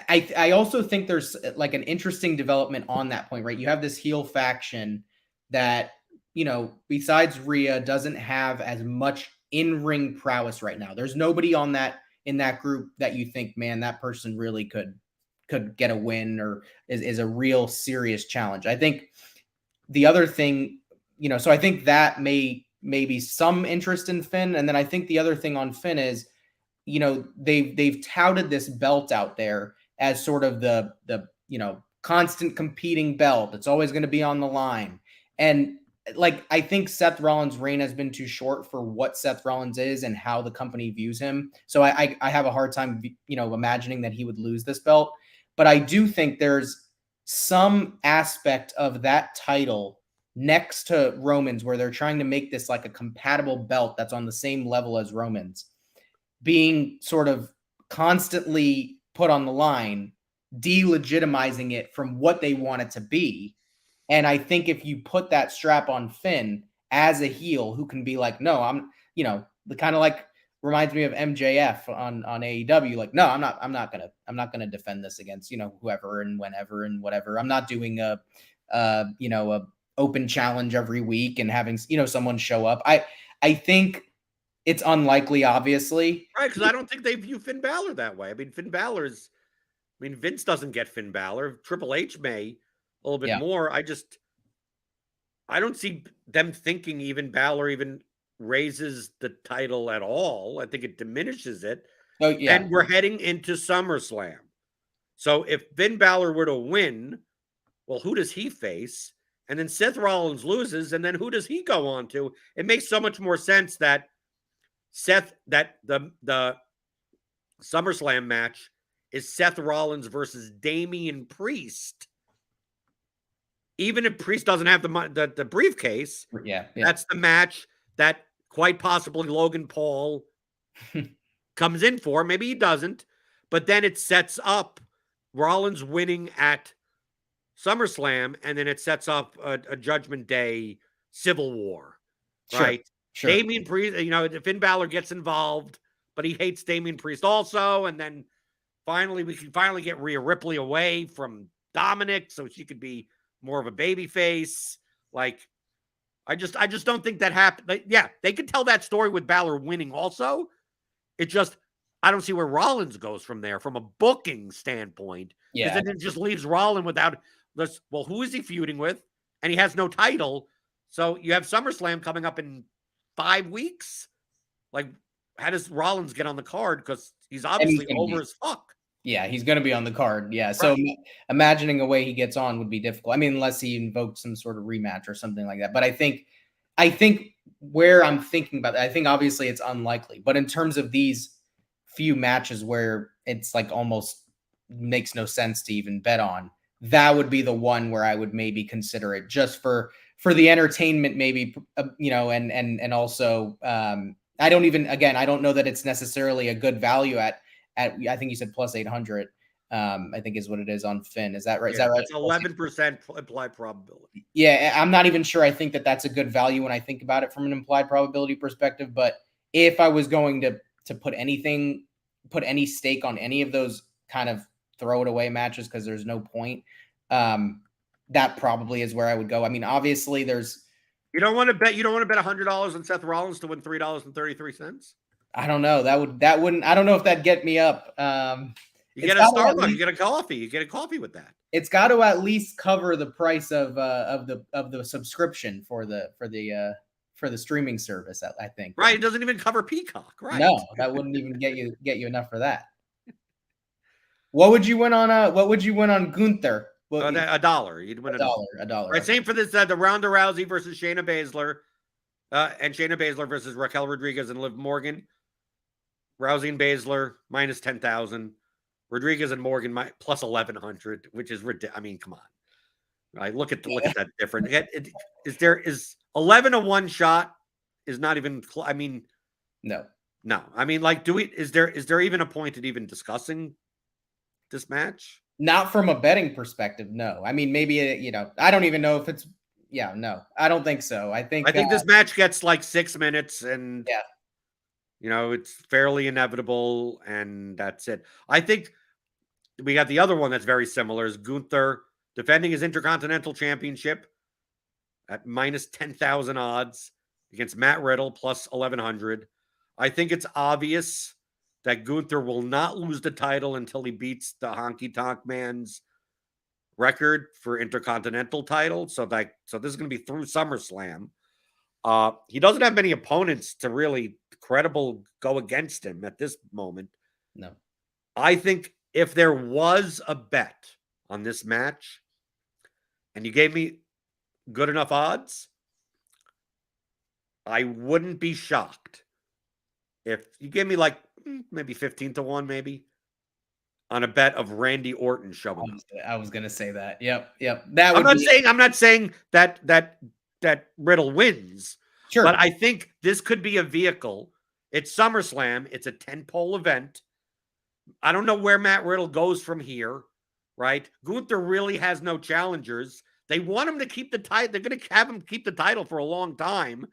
I also think there's like an interesting development on that point, right? You have this heel faction that, besides Rhea, doesn't have as much in-ring prowess right now. There's nobody in that group that you think, man, that person really could get a win or is a real serious challenge. I think the other thing, so I think that maybe some interest in Finn. And then I think the other thing on Finn is, they've touted this belt out there as sort of the constant competing belt. It's always going to be on the line. And like, I think Seth Rollins' reign has been too short for what Seth Rollins is and how the company views him. So I have a hard time, imagining that he would lose this belt. But I do think there's some aspect of that title next to Roman's where they're trying to make this like a compatible belt that's on the same level as Roman's, being sort of constantly put on the line, delegitimizing it from what they want it to be. And I think if you put that strap on Finn as a heel who can be like, no, I'm, the kind of like reminds me of MJF on AEW. Like, no, I'm not gonna defend this against, whoever and whenever and whatever. I'm not doing a open challenge every week and having, someone show up. I think it's unlikely, obviously. Right, because I don't think they view Finn Balor that way. I mean, Vince doesn't get Finn Balor. Triple H may a little bit more. I don't see them thinking even Balor even raises the title at all. I think it diminishes it. Oh, yeah. And we're heading into SummerSlam. So if Finn Balor were to win, well, who does he face? And then Seth Rollins loses, and then who does he go on to? It makes so much more sense that the SummerSlam match is Seth Rollins versus Damian Priest. Even if Priest doesn't have the briefcase, that's the match that quite possibly Logan Paul comes in for. Maybe he doesn't, but then it sets up Rollins winning at SummerSlam, and then it sets up a Judgment Day Civil War, right? Sure. Damian Priest, Finn Balor gets involved, but he hates Damian Priest also, and then we can get Rhea Ripley away from Dominic, so she could be more of a baby face. Like, I just don't think that happened. Yeah, they could tell that story with Balor winning also. I don't see where Rollins goes from there from a booking standpoint. Yeah. Because then it just leaves Rollins without, well, who is he feuding with? and he has no title. So you have SummerSlam coming up in 5 weeks. Like, how does Rollins get on the card? Because he's obviously over as fuck. Yeah, he's going to be on the card. Yeah. So Right. imagining a way he gets on would be difficult. I mean, unless he invoked some sort of rematch or something like that. But I think where I'm thinking about that, I think obviously it's unlikely. But in terms of these few matches where it's like almost makes no sense to even bet on, that would be the one where I would maybe consider it just for the entertainment, maybe, and also I don't know that it's necessarily a good value at I think you said plus 800. I think is what it is on Finn. Is that right? Is that right? It's 11% implied probability. Yeah, I'm not even sure. I think that that's a good value when I think about it from an implied probability perspective. But if I was going to put any stake on any of those kind of throw it away matches because there's no point, that probably is where I would go. I mean, obviously, You don't want to bet $100 on Seth Rollins to win $3.33. I don't know. That wouldn't. I don't know if that'd get me up. You get a Starbucks, you get a coffee. You get a coffee with that. It's got to at least cover the price of the subscription for the streaming service. I think. Right. It doesn't even cover Peacock. Right. No, that wouldn't even get you enough for that. What would you win on Gunther? $1. You'd win $1. $1. Right. Same for this. The Ronda Rousey versus Shayna Baszler, and Shayna Baszler versus Raquel Rodriguez and Liv Morgan. Rousey and Baszler minus 10,000. Rodriguez and Morgan plus 1,100, which is ridiculous. I mean, come on. Right? Look at that difference. Is 11 a one shot is not even. I mean, no. I mean, like, is there even a point at even discussing this match? Not from a betting perspective, no. I mean, maybe I don't even know if it's. Yeah, no, I don't think so. I think this match gets like 6 minutes, and yeah, it's fairly inevitable, and that's it. I think we got the other one that's very similar is Gunther defending his Intercontinental Championship at minus 10,000 odds against Matt Riddle plus 1,100. I think it's obvious that Gunther will not lose the title until he beats the Honky Tonk Man's record for Intercontinental title. So this is going to be through SummerSlam. He doesn't have many opponents to really credible go against him at this moment. No. I think if there was a bet on this match and you gave me good enough odds, I wouldn't be shocked if you gave me like maybe 15 to 1, maybe on a bet of Randy Orton showing up. I was going to say that. Yep. I'm not saying that Riddle wins. Sure. But I think this could be a vehicle. It's SummerSlam. It's a 10-pole event. I don't know where Matt Riddle goes from here, right? Gunther really has no challengers. They want him to keep the title. They're going to have him keep the title for a long time.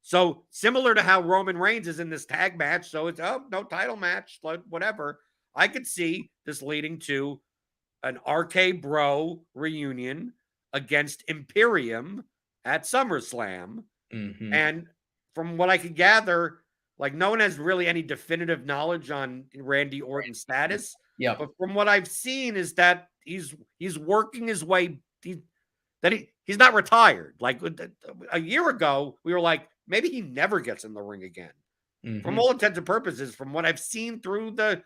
So similar to how Roman Reigns is in this tag match. So it's, no title match, whatever. I could see this leading to an RK Bro reunion against Imperium at SummerSlam. Mm-hmm. And from what I could gather, like no one has really any definitive knowledge on Randy Orton's status. Yeah. But from what I've seen is that he's working his way. He's not retired. Like a year ago, we were like, maybe he never gets in the ring again. Mm-hmm. From all intents and purposes, from what I've seen through the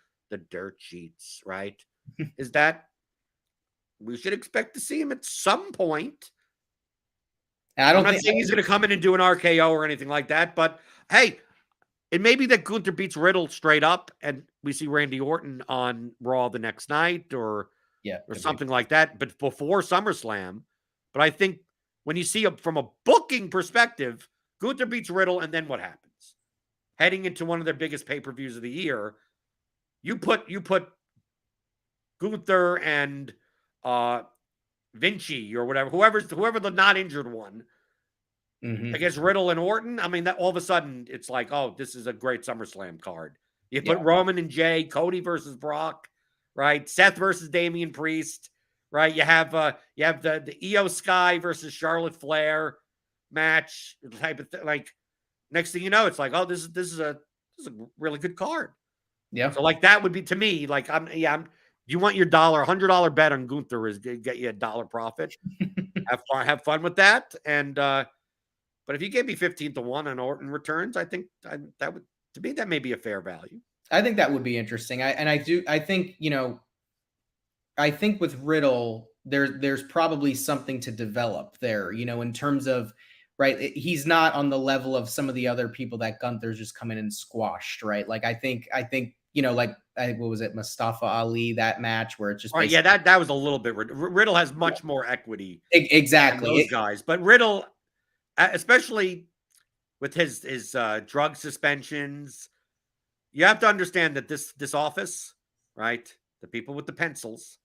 dirt sheets, right, is that we should expect to see him at some point. I'm not saying he's going to come in and do an RKO or anything like that, but hey, it may be that Gunther beats Riddle straight up and we see Randy Orton on Raw the next night or something like that, but before SummerSlam. But I think when you see from a booking perspective, Gunther beats Riddle, and then what happens? Heading into one of their biggest pay-per-views of the year, you put Gunther and Vinci or whoever the not injured one against Riddle and Orton. I mean, that all of a sudden it's like, oh, this is a great SummerSlam card. You put Roman and Jay, Cody versus Brock, right? Seth versus Damian Priest, right? You have the Io Sky versus Charlotte Flair match type of thing. Like next thing you know, it's like, oh, this is a really good card. Yeah. So like that would be to me like you want your $100 bet on Gunther is to get you $1 profit. Have fun with that. And but if you gave me 15-1 on Orton returns, I think that would, to me, that may be a fair value. I think that would be interesting. I think, I think with Riddle, there's probably something to develop there, in terms of, right, he's not on the level of some of the other people that Gunther's just come in and squashed, right? Like I think, like what was it, Mustafa Ali, that match where it just All right, yeah, that was a little bit. Riddle has much more equity exactly than those guys, but Riddle, especially with his drug suspensions, you have to understand that this office, right, the people with the pencils,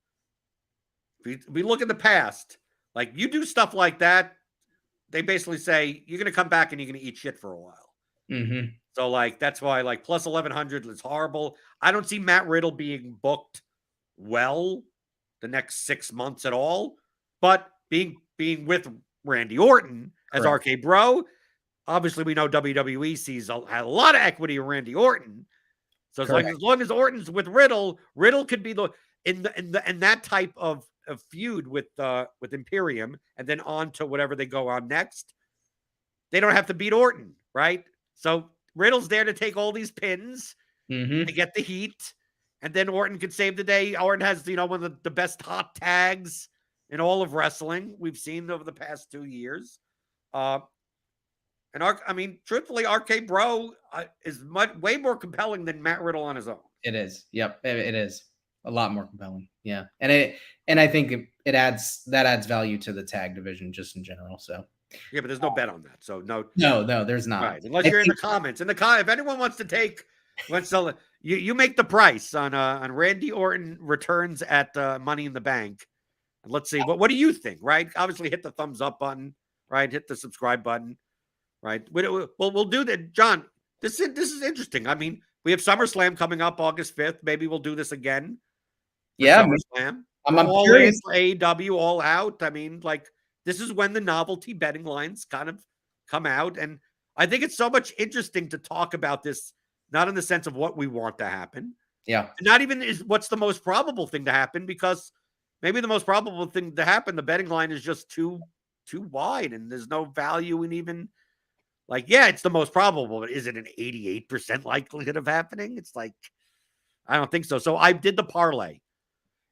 we look at the past, like you do stuff like that, they basically say you're going to come back and you're going to eat shit for a while. Mm-hmm. So like that's why like plus 1100 is horrible. I don't see Matt Riddle being booked well the next 6 months at all, but being with Randy Orton as RK Bro, obviously we know WWE sees a lot of equity in Randy Orton. So as long as Orton's with Riddle, Riddle could be in that type of feud with Imperium, and then on to whatever they go on next. They don't have to beat Orton, right? So Riddle's there to take all these pins to get the heat, and then Orton can save the day. Orton has one of the best hot tags in all of wrestling we've seen over the past 2 years. Truthfully, RK Bro is way more compelling than Matt Riddle on his own. It is. Yep, it is a lot more compelling. Yeah, and I think it adds value to the tag division just in general. So yeah, but there's no bet on that. So no, there's not. Right, unless you're in the comments. If anyone wants to take, you make the price on Randy Orton returns at Money in the Bank, and let's see what do you think? Right, obviously hit the thumbs up button. Right, hit the subscribe button. Right. We'll do that. John, this is interesting. I mean, we have SummerSlam coming up August 5th. Maybe we'll do this again. Yeah. SummerSlam. I'm all curious. in, AEW, all out. I mean, like, this is when the novelty betting lines kind of come out. And I think it's so much interesting to talk about this, not in the sense of what we want to happen. Yeah. Not even is what's the most probable thing to happen, because maybe the most probable thing to happen, the betting line is just too wide and there's no value in even. Like, yeah, it's the most probable, but is it an 88% likelihood of happening? It's like, I don't think so. So I did the parlay.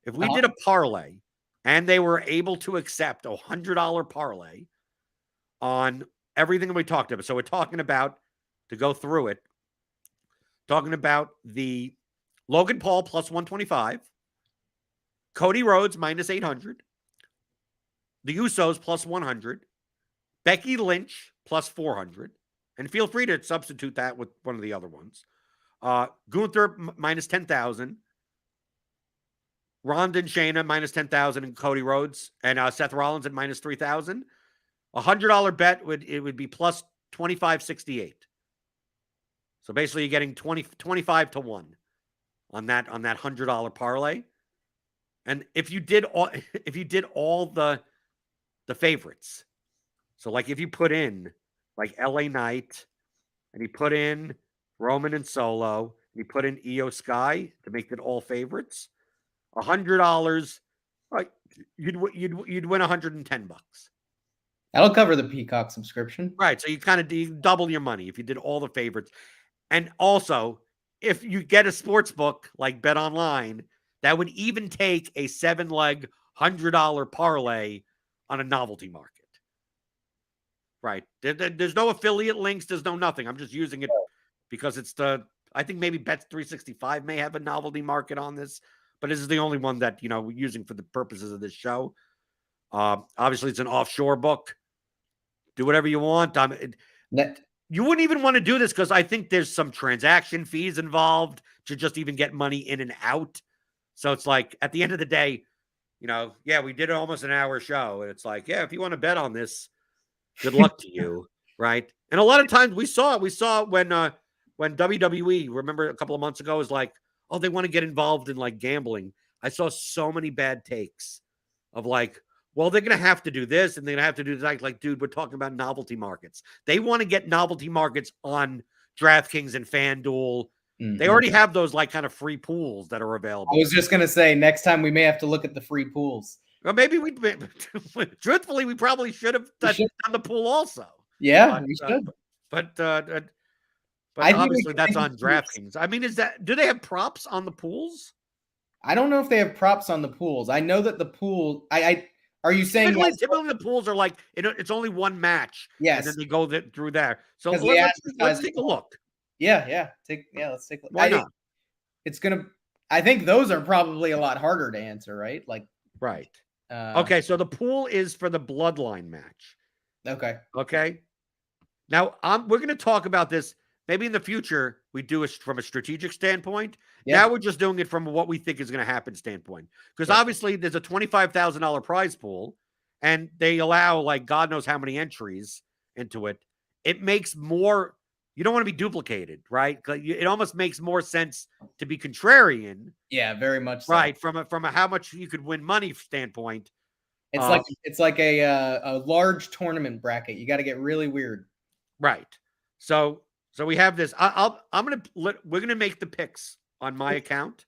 If we did a parlay and they were able to accept a $100 parlay on everything that we talked about. So we're talking about, to go through it, talking about the Logan Paul plus 125, Cody Rhodes minus 800, the Usos plus 100, Becky Lynch plus 400, and feel free to substitute that with one of the other ones. Gunther minus 10,000, Ronda and Shayna minus 10,000, and Cody Rhodes and Seth Rollins at minus 3,000. $100 bet would be plus 2568. So basically, you're getting 25-1 on that $100 parlay. And if you did all the favorites. So, like, if you put in, like, LA Knight, and you put in Roman and Solo, and you put in Io Sky to make it all favorites, $100, right, you'd win $110. That'll cover the Peacock subscription. Right, so you double your money if you did all the favorites. And also, if you get a sports book like Bet Online, that would even take a 7-leg $100 parlay on a novelty market. Right. There's no affiliate links. There's no nothing. I'm just using it because it's I think maybe Bet365 may have a novelty market on this, but this is the only one that, we're using for the purposes of this show. Obviously, it's an offshore book. Do whatever you want. You wouldn't even want to do this because I think there's some transaction fees involved to just even get money in and out. So it's like, at the end of the day, we did almost an hour show. And it's like, yeah, if you want to bet on this, good luck to you, right? And a lot of times we saw when WWE, remember a couple of months ago, was like, oh, they want to get involved in like gambling. I saw so many bad takes of like, well, they're going to have to do this and they're going to have to do that. Like, dude, we're talking about novelty markets. They want to get novelty markets on DraftKings and FanDuel. Mm-hmm. They already have those like kind of free pools that are available. I was just going to say, next time we may have to look at the free pools. Or maybe we truthfully, we probably should have done the pool also. Yeah, But we should. but uh, uh, but I think we obviously can that's make on it close. DraftKings. I mean, do they have props on the pools? I don't know if they have props on the pools. I know that the pool. I are you saying yes? Typically the pools are like it's only one match, and then Yes, they go through there. So because they let's advertise it take a more. look. Yeah. Let's take. Why I think not? it's gonna. I think those are probably a lot harder to answer, right? Like, Right. uh, Okay, so the pool is for the bloodline match. okay, Okay. Now we're going to talk about this. Maybe in the future we do it from a strategic standpoint. yeah, Now we're just doing it from what we think is going to happen standpoint. Because sure. obviously there's a $25,000 prize pool, and they allow like God knows how many entries into it. It makes more. You don't want to be duplicated, right? It almost makes more sense to be contrarian, Yeah, very much so. right? From a how much you could win money standpoint. It's like a large tournament bracket. You got to get really weird. Right. So we have this. We're gonna make the picks on my account,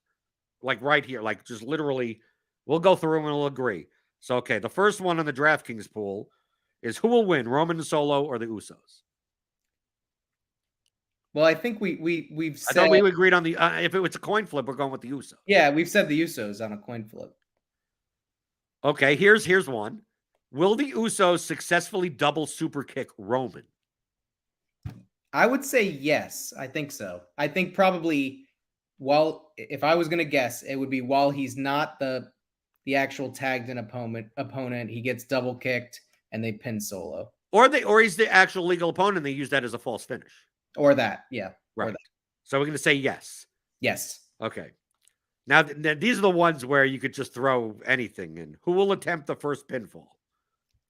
like right here, like just literally. We'll go through and we'll agree. So okay, the first one on the DraftKings pool is who will win, Roman Solo or the Usos. Well, I think we've I said thought we agreed on the. If it was a coin flip, we're going with the Usos. yeah, we've said the Usos on a coin flip. Okay, here's one. Will the Usos successfully double super kick Roman? I would say yes. I think so. I think probably if I was going to guess, it would be while he's not the actual tagged in opponent, he gets double kicked and they pin Solo. Or he's the actual legal opponent. They use that as a false finish. Or that, yeah. Right. Or that. So we're going to say yes. Yes. Okay. Now, these are the ones where you could just throw anything in. Who will attempt the first pinfall?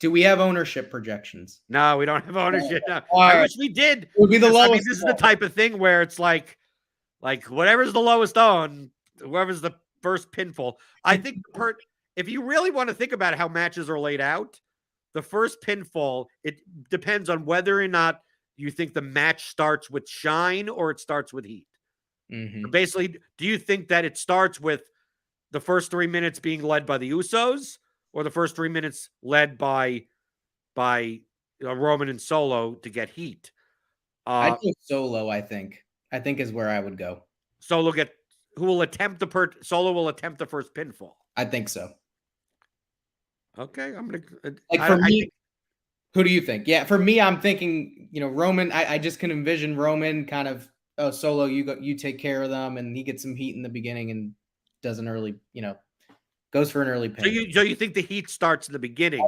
Do we have ownership projections? No, we don't have ownership. No. I wish we did. It would be the lowest. I mean, this is the type of thing where it's like whatever's the lowest on, whoever's the first pinfall. I think if you really want to think about how matches are laid out, the first pinfall, it depends on whether or not you think the match starts with shine or it starts with heat. Mm-hmm. So basically, do you think that it starts with the first 3 minutes being led by the Usos, or the first 3 minutes led by Roman and Solo to get heat? I'd go Solo. I think is where I would go. Solo will attempt the first pinfall. I think so. Okay, I'm gonna for me. Who do you think? Yeah, for me, I'm thinking, Roman. I just can envision Roman kind of, Solo, you take care of them, and he gets some heat in the beginning and does an early, goes for an early pin. So you think the heat starts in the beginning?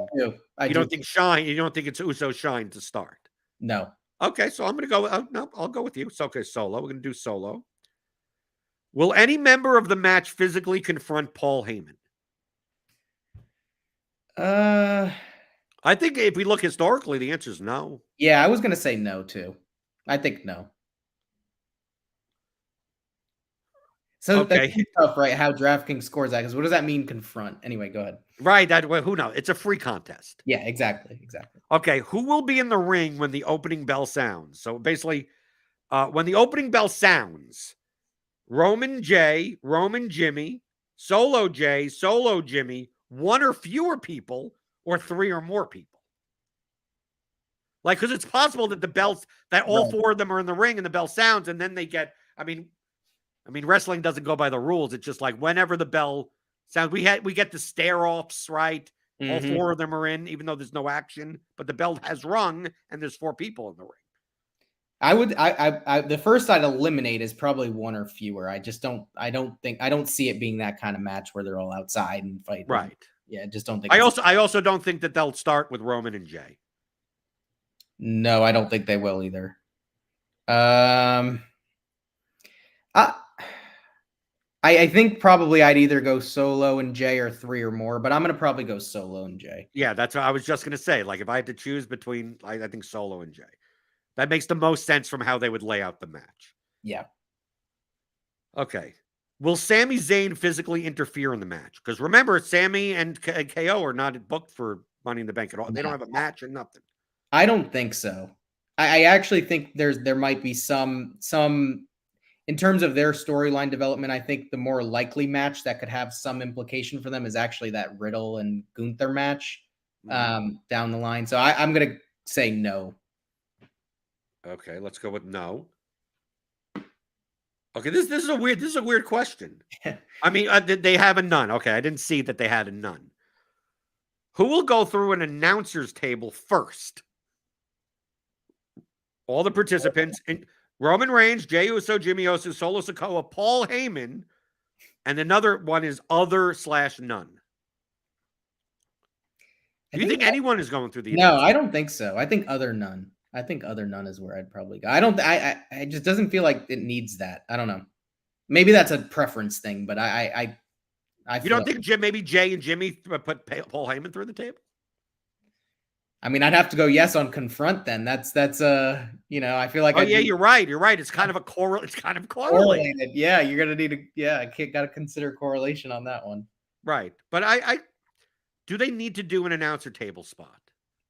I do. Don't think shine. You don't think it's Uso shine to start? No. Okay, so I'm gonna go. No, I'll go with you. So okay, Solo. We're gonna do Solo. Will any member of the match physically confront Paul Heyman? I think if we look historically, the answer is no. Yeah, I was going to say no, too. I think no. So okay. That's tough, right? How DraftKings scores that. Because what does that mean, confront? Anyway, go ahead. Right. Who knows? It's a free contest. Yeah, exactly. Okay. Who will be in the ring when the opening bell sounds? So basically, when the opening bell sounds, Roman J, Roman Jimmy, Solo J, Solo Jimmy, one or fewer people, or three or more people. Like, because it's possible that all four of them are in the ring and the bell sounds, and then they get. I mean, wrestling doesn't go by the rules. It's just like whenever the bell sounds, we get the stare offs, right? Mm-hmm. All four of them are in, even though there's no action, but the bell has rung and there's four people in the ring. The first I'd eliminate is probably one or fewer. I don't see it being that kind of match where they're all outside and fighting. Right. Yeah, I just don't think. I also don't think that they'll start with Roman and Jay. No, I don't think they will either. I think probably I'd either go Solo and Jay or three or more, but I'm going to probably go Solo and Jay. Yeah, that's what I was just going to say. Like, if I had to choose between, I think Solo and Jay. That makes the most sense from how they would lay out the match. Yeah. Okay. Will Sami Zayn physically interfere in the match? Because remember, Sami and KO are not booked for Money in the Bank at all. They don't have a match or nothing. I don't think so. I actually think there might be some in terms of their storyline development, I think the more likely match that could have some implication for them is actually that Riddle and Gunther match down the line. So I'm going to say no. Okay, let's go with no. Okay, this is a weird question. I mean, they have a none. Okay, I didn't see that they had a none. Who will go through an announcer's table first? All the participants: Roman Reigns, Jey Uso, Jimmy Uso, Solo Sikoa, Paul Heyman, and another one is other/none. Do you think anyone is going through the? No, I don't think so. I think other none. I think other none is where I'd probably go. I don't. I just doesn't feel like it needs that. I don't know. Maybe that's a preference thing, but I you don't think maybe Jay and Jimmy put Paul Heyman through the table? I mean, I'd have to go yes on confront then. That's you know, I feel like you're right. You're right. It's kind of correlated. Yeah, you're gonna need to gotta consider correlation on that one. Right. But I do they need to do an announcer table spot?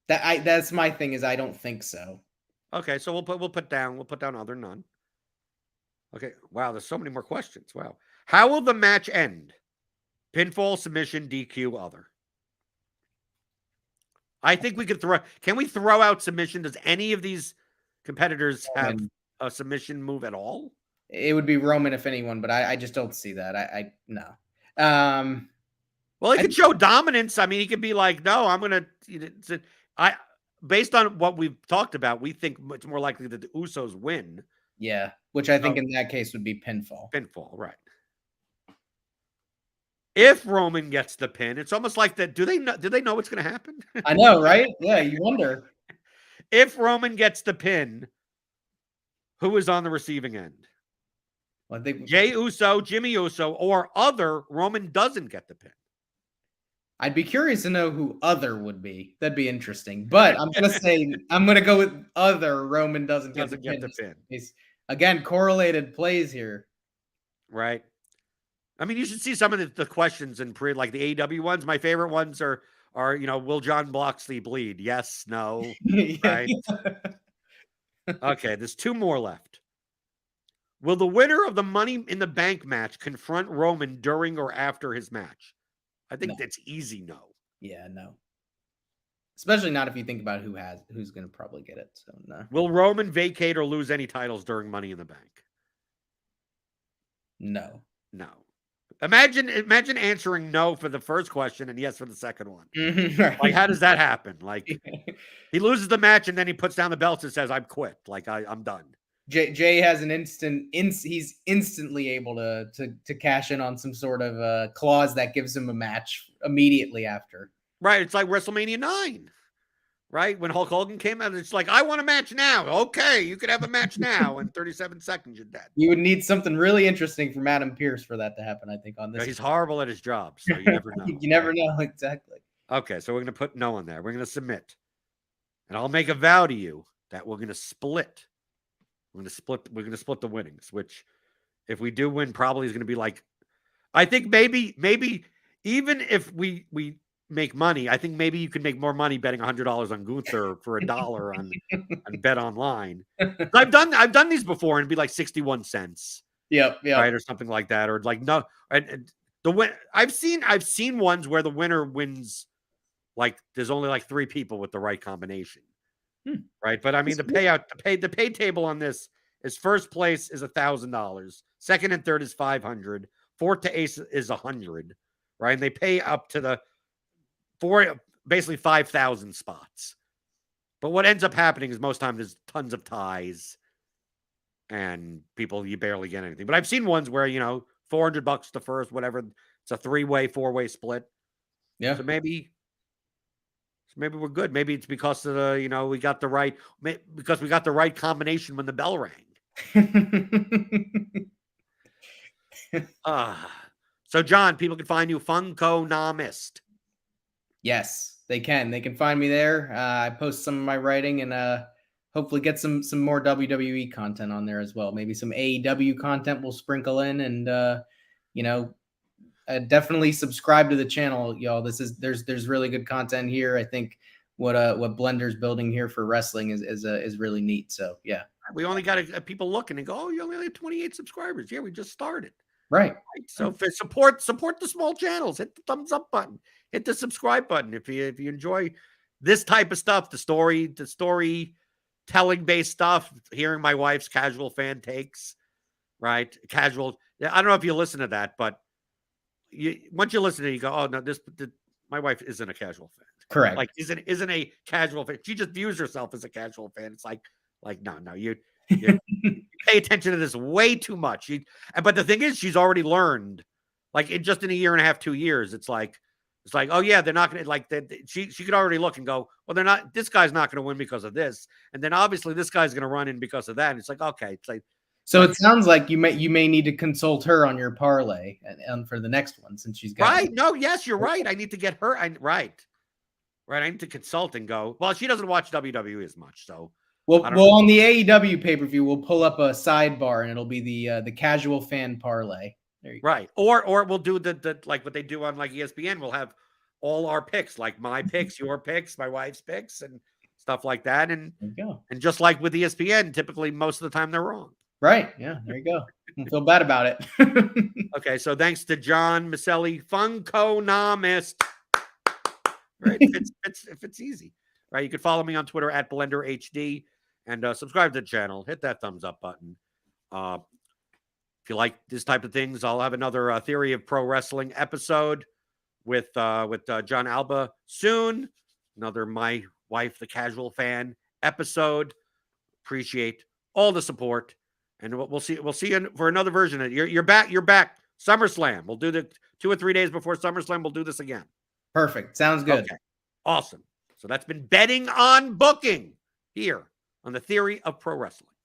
That's my thing is I don't think so. Okay, so we'll put down other none. Okay. Wow, there's so many more questions. Wow. How will the match end? Pinfall, submission, DQ, other. I think we could can we throw out submission? Does any of these competitors have a submission move at all? It would be Roman if anyone, but I just don't see that. I no. Well, he could show dominance. I mean, he could be like, no, I'm going to, based on what we've talked about, we think it's more likely that the Usos win. Yeah. Which I think in that case would be pinfall. Pinfall. Right. If Roman gets the pin, it's almost like that. Do they know what's going to happen? I know, right? Yeah. You wonder. If Roman gets the pin, who is on the receiving end? Well, I think Jey Uso, Jimmy Uso, or other. Roman doesn't get the pin. I'd be curious to know who other would be. That'd be interesting. But I'm going to go with other. Roman doesn't get the pin. Again, correlated plays here. Right. I mean, you should see some of the questions in like the AEW ones. My favorite ones are will John Moxley bleed? Yes, no. Right. Okay, there's two more left. Will the winner of the Money in the Bank match confront Roman during or after his match? I think that's easy no. Yeah, no. Especially not if you think about who's going to probably get it. So no. Will Roman vacate or lose any titles during Money in the Bank? No. No. Imagine answering no for the first question and yes for the second one. Right. Like, how does that happen? Like, he loses the match and then he puts down the belts and says, "I'm quit. Like, I'm done." Jay has an he's instantly able to cash in on some sort of clause that gives him a match immediately after. Right. It's like WrestleMania 9. Right? When Hulk Hogan came out, it's like, I want a match now. Okay, you could have a match now. In 37 seconds, you're dead. You would need something really interesting from Adam Pearce for that to happen, I think, on this. He's horrible at his job, so you never know. You never know, exactly. Okay, so we're going to put no in there. We're going to submit. And I'll make a vow to you that we're going to split. We're going to split the winnings, which if we do win, probably is going to be like, I think maybe even if we make money, I think maybe you could make more money betting $100 on Gunther for $1 on Bet Online. I've done these before and it'd be like 61 cents. Yep. Right, or something like that, or like no. And the win. I've seen ones where the winner wins. Like there's only like 3 people with the right combination. Right, but I mean the pay table on this is first place is $1,000, second and third is $500, fourth to ace is $100. Right, and they pay up to the basically 5,000 spots. But what ends up happening is most times there's tons of ties and you barely get anything. But I've seen ones where, $400 to first, whatever. It's a 3-way, 4-way split. Yeah. So maybe we're good. Maybe it's because of the, we got the right combination when the bell rang. So John, people can find you Funko-nomist. Yes, they can. They can find me there. I post some of my writing and hopefully get some more WWE content on there as well. Maybe some AEW content will sprinkle in, and definitely subscribe to the channel, y'all. There's really good content here. I think what Blender's building here for wrestling is really neat. So yeah. We only got people looking and go, oh, you only have 28 subscribers. Yeah, we just started. Right. So support the small channels. Hit the thumbs up button. Hit the subscribe button if you enjoy this type of stuff, the storytelling based stuff. Hearing my wife's casual fan takes, right? Casual. I don't know if you listen to that, but once you listen to it, you go, oh no, my wife isn't a casual fan. Correct. Like isn't a casual fan. She just views herself as a casual fan. It's like no, you pay attention to this way too much. But the thing is, she's already learned, like in a year and a half, 2 years. It's like, oh yeah, they're not going to like that. She could already look and go, well, they're not. This guy's not going to win because of this, and then obviously this guy's going to run in because of that. And it's like, okay, it's like. So it sounds like you may need to consult her on your parlay and for the next one since she's got right. No, yes, you're right. I need to get her. Right. I need to consult and go. Well, she doesn't watch WWE as much, so. Well, on the AEW pay-per-view, we'll pull up a sidebar and it'll be the casual fan parlay. There you go. Right. Or we'll do the like what they do on like ESPN. We'll have all our picks, like my picks, your picks, my wife's picks, and stuff like that. And there you go. And just like with ESPN, typically most of the time they're wrong. Right. Yeah. There you go. Don't feel bad about it. Okay. So thanks to John Maselli, Funkonomist. Right. If it's easy. Right. You can follow me on Twitter at BlenderHD and subscribe to the channel. Hit that thumbs up button. If you like this type of things, I'll have another Theory of Pro Wrestling episode with John Alba soon. Another My Wife, the Casual Fan episode. Appreciate all the support. And we'll see you for another version of it. You're back. SummerSlam. We'll do the 2 or 3 days before SummerSlam. We'll do this again. Perfect. Sounds good. Okay. Awesome. So that's been betting on booking here on the Theory of Pro Wrestling.